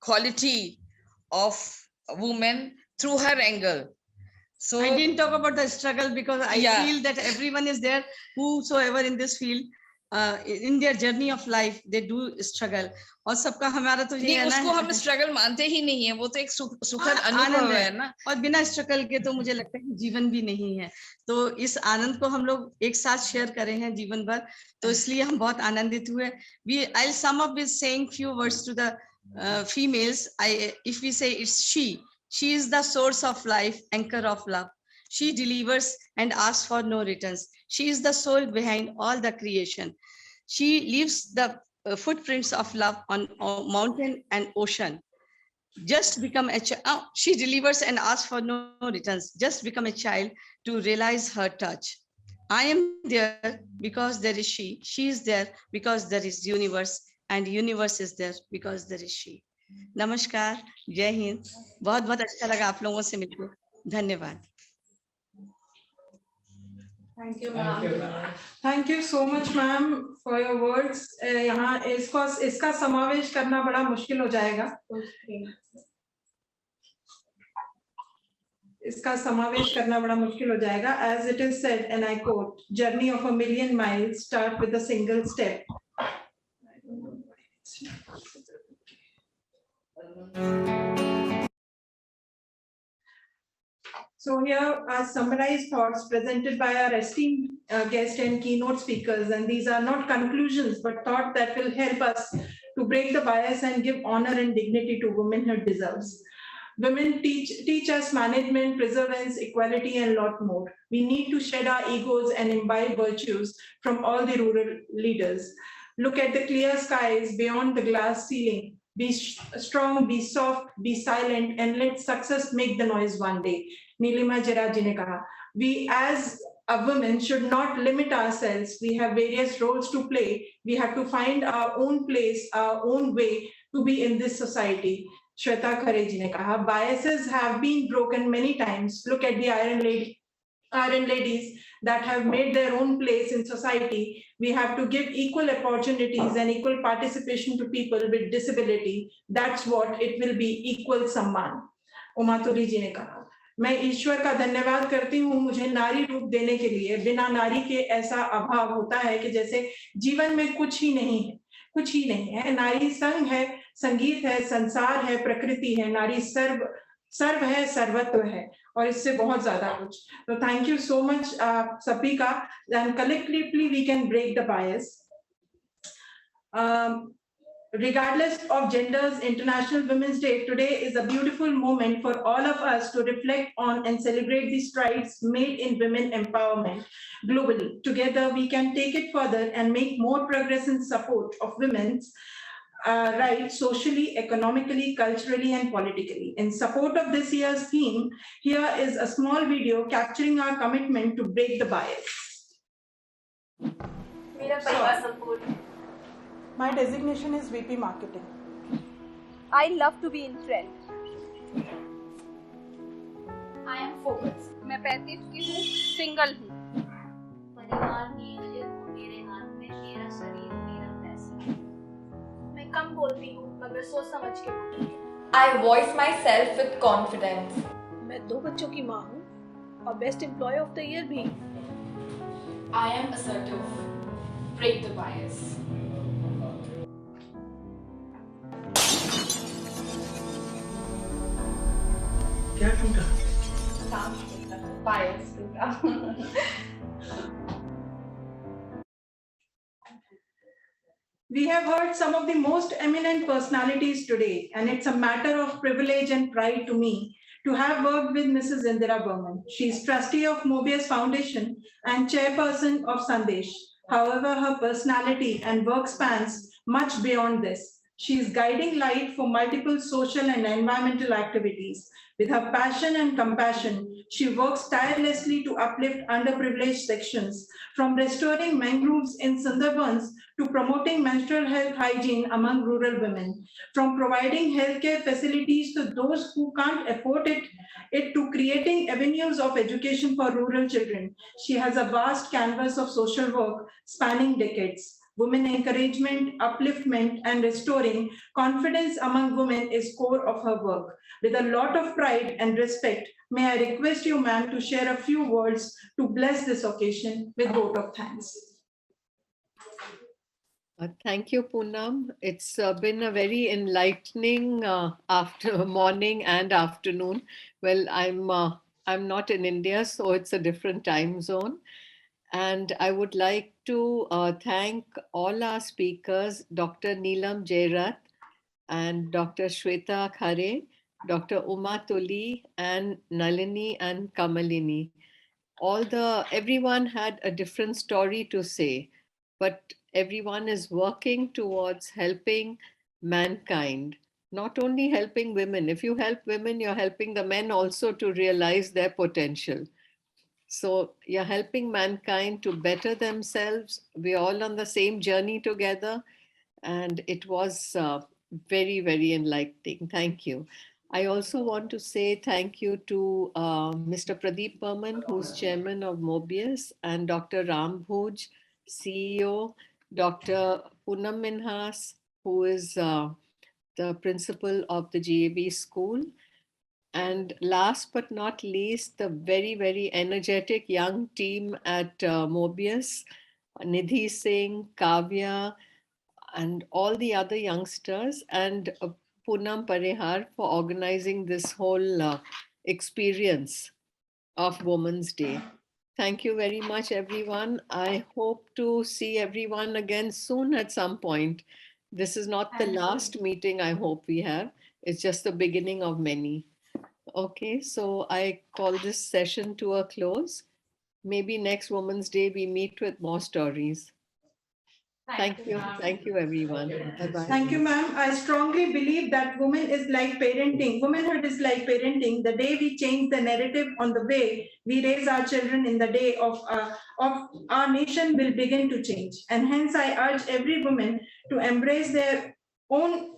quality of women through her angle. So I didn't talk about the struggle because I feel that everyone is there, whosoever in this field, in their journey of life, they do struggle. और सबका हमारा तो ये है ना, उसको हम struggle मानते ही नहीं है, वो तो एक सुखद अनुभव है ना। और बिना स्ट्रगल के तो मुझे लगता है जीवन भी नहीं है। तो इस आनंद को हम लोग एक साथ शेयर करें हैं जीवन भर, तो इसलिए हम बहुत आनंदित हुए। I'll sum up with saying few words to the females. If we say it's she is the source of life, anchor of love. She delivers and asks for no returns. She is the soul behind all the creation. She leaves the footprints of love on mountain and ocean. Just become a child. She delivers and asks for no returns. Just become a child to realize her touch. I am there because there is she. She is there because there is universe, and universe is there because there is she. नमस्कार, जय हिंद। बहुत बहुत अच्छा लगा आप लोगों से मिलकर। धन्यवाद। Thank you, ma'am. Thank you so much, ma'am, for your words. यहाँ इसका समावेश करना बड़ा मुश्किल हो जाएगा। इसका समावेश करना बड़ा मुश्किल हो जाएगा। As it is said, and I quote, "Journey of a million miles start with a single step." So here are summarized thoughts presented by our esteemed guest and keynote speakers, and these are not conclusions but thoughts that will help us to break the bias and give honor and dignity to womanhood deserves. Women teach us management, perseverance, equality, and a lot more. We need to shed our egos and imbibe virtues from all the rural leaders. Look at the clear skies beyond the glass ceiling. Be strong, be soft, be silent, and let success make the noise one day. Nilima Jera ji ne kaha. We as a woman should not limit ourselves. We have various roles to play. We have to find our own place, our own way to be in this society. Shweta Khare ji ne kaha, biases have been broken many times. Look at the Iron ladies that have made their own place in society. We have to give equal opportunities and equal participation to people with disability. That's what it will be, equal सम्मान. उमातुली जी ने कहा, मैं ईश्वर का धन्यवाद करती हूँ मुझे नारी रूप देने के लिए. बिना नारी के ऐसा अभाव होता है कि जैसे जीवन में कुछ ही नहीं है, कुछ ही नहीं है. नारी संग है, संगीत है, संसार है, प्रकृति है. नारी सर्व है, सर्वत्व है, और इससे बहुत ज्यादा कुछ. तो थैंक यू सो मच सभी का. And collectively we can break the bias. Regardless of genders, International Women's Day today is a beautiful moment for all of us to reflect on and celebrate the strides made in women empowerment globally. Together, we can take it further and make more progress in support of women's rights socially, economically, culturally, and politically. In support of this year's theme, here is a small video capturing our commitment to break the bias. मेरा परिवार संपूर्ण. My designation is VP Marketing. I love to be in trend. I am focused. मैं 35 की हूँ, single हूँ. परिवार की मेरे हाथ में, मेरा शरीर मेरा फैसला. मैं कम बोलती हूँ मगर सोच समझ के बोलती हूँ. I voice myself with confidence. मैं 2 बच्चों की माँ हूँ और best employ of the year भी. I am assertive. Break the bias. क्या टूटा? Bias टूटा. We have heard some of the most eminent personalities today, and it's a matter of privilege and pride to me to have worked with Mrs. Indira Burman. She is trustee of Mobius Foundation and chairperson of Sandesh. However, her personality and work spans much beyond this. She is guiding light for multiple social and environmental activities. With her passion and compassion, she works tirelessly to uplift underprivileged sections, from restoring mangroves in Sundarbans to promoting menstrual health hygiene among rural women, from providing healthcare facilities to those who can't afford it to creating avenues of education for rural children. She has a vast canvas of social work spanning decades. Women encouragement, upliftment, and restoring confidence among women is core of her work. With a lot of pride and respect, may I request you, ma'am, to share a few words to bless this occasion with vote of thanks. Thank you, Poonam. It's been a very enlightening after morning and afternoon. Well, I'm not in India, so it's a different time zone. And I would like to thank all our speakers, Dr. Neelam Jairat and Dr. Shweta Khare, Dr. Uma Tuli, and Nalini and Kamalini. Everyone had a different story to say, but everyone is working towards helping mankind, not only helping women. If you help women, you're helping the men also to realize their potential. So you're helping mankind to better themselves. We're all on the same journey together. And it was very, very enlightening. Thank you. I also want to say thank you to Mr. Pradeep Burman, who's chairman of Mobius, and Dr. Ram Bhuj, CEO, Dr. Poonam Minhas, who is the principal of the GAB school. And last but not least, the very, very energetic young team at Mobius, Nidhi Singh, Kavya, and all the other youngsters, and Poonam Parihar for organizing this whole experience of Women's Day. Thank you very much, everyone. I hope to see everyone again soon at some point. This is not the last meeting I hope we have. It's just the beginning of many. Okay, so I call this session to a close. Maybe next Women's Day we meet with more stories. Thank you. Thank you, everyone. Bye-bye. Thank you, ma'am. I strongly believe that woman is like parenting. Womanhood is like parenting. The day we change the narrative on the way we raise our children in the day of our nation will begin to change. And hence I urge every woman to embrace their own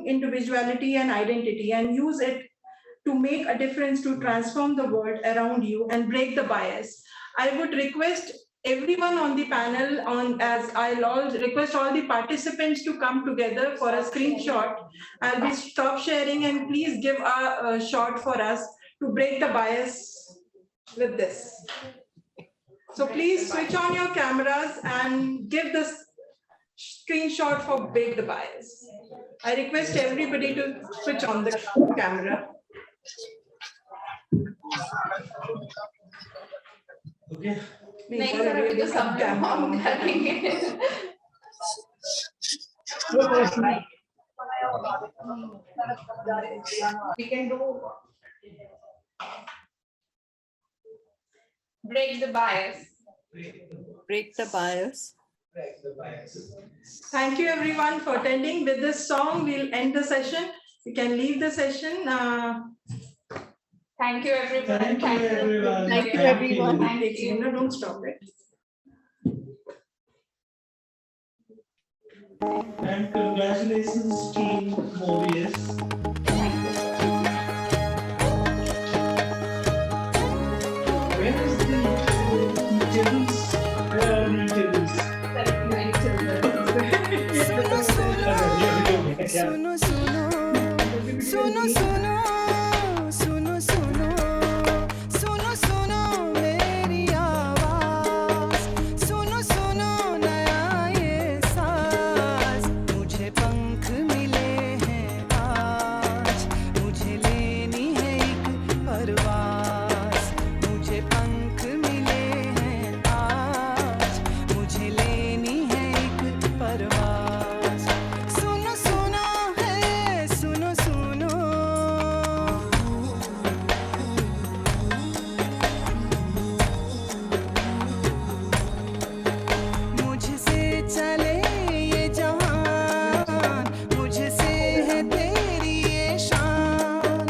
individuality and identity and use it to make a difference, to transform the world around you and break the bias. I would request everyone on the panel, as I'll all request all the participants to come together for a screenshot. I'll be stop sharing and please give a shot for us to break the bias with this. So please switch on your cameras and give the screenshot for break the bias. I request everybody to switch on the camera. Okay. नहीं sir अभी तो सब हम करेंगे we can do break the bias. Break the bias. Thank you everyone for attending. With this song, we'll end the session. You can leave the session. Thank you everyone. Thank you, everyone. Thank you, everyone. Thank you. No, don't stop it. And congratulations, team Mobius. Where is the eatables? Where are the eatables? सुनो सुनो सुनो सुनो सुनो सुनो सुनो सुनो मेरी आवाज सुनो सुनो नया ये साज मुझे पंख मिले हैं आज मुझे लेनी है एक परवाज मुझे पंख मिले हैं आज मुझे लेनी है एक परवाज सुनो सुनो है सुनो सुनो मुझसे चले ये जहान मुझसे है तेरी ये शान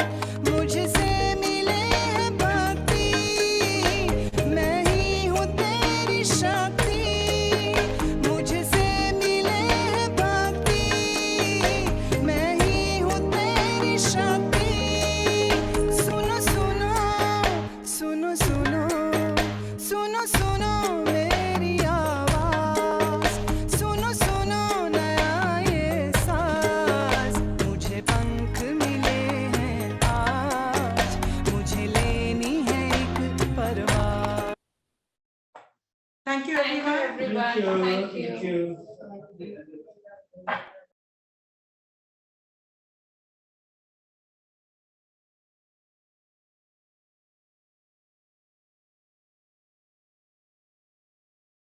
मुझसे मिले है भक्ति मैं ही हूँ तेरी शक्ति मुझसे मिले है भक्ति मैं ही हूँ तेरी शक्ति सुनो सुनो सुनो सुनो सुनो सुनो मेरी आवाज सुनो सुनो नया ये साज मुझे पंख मिले हैं आज मुझे लेनी है एक परवाज Thank you everyone. Everyone. Thank you. Thank you.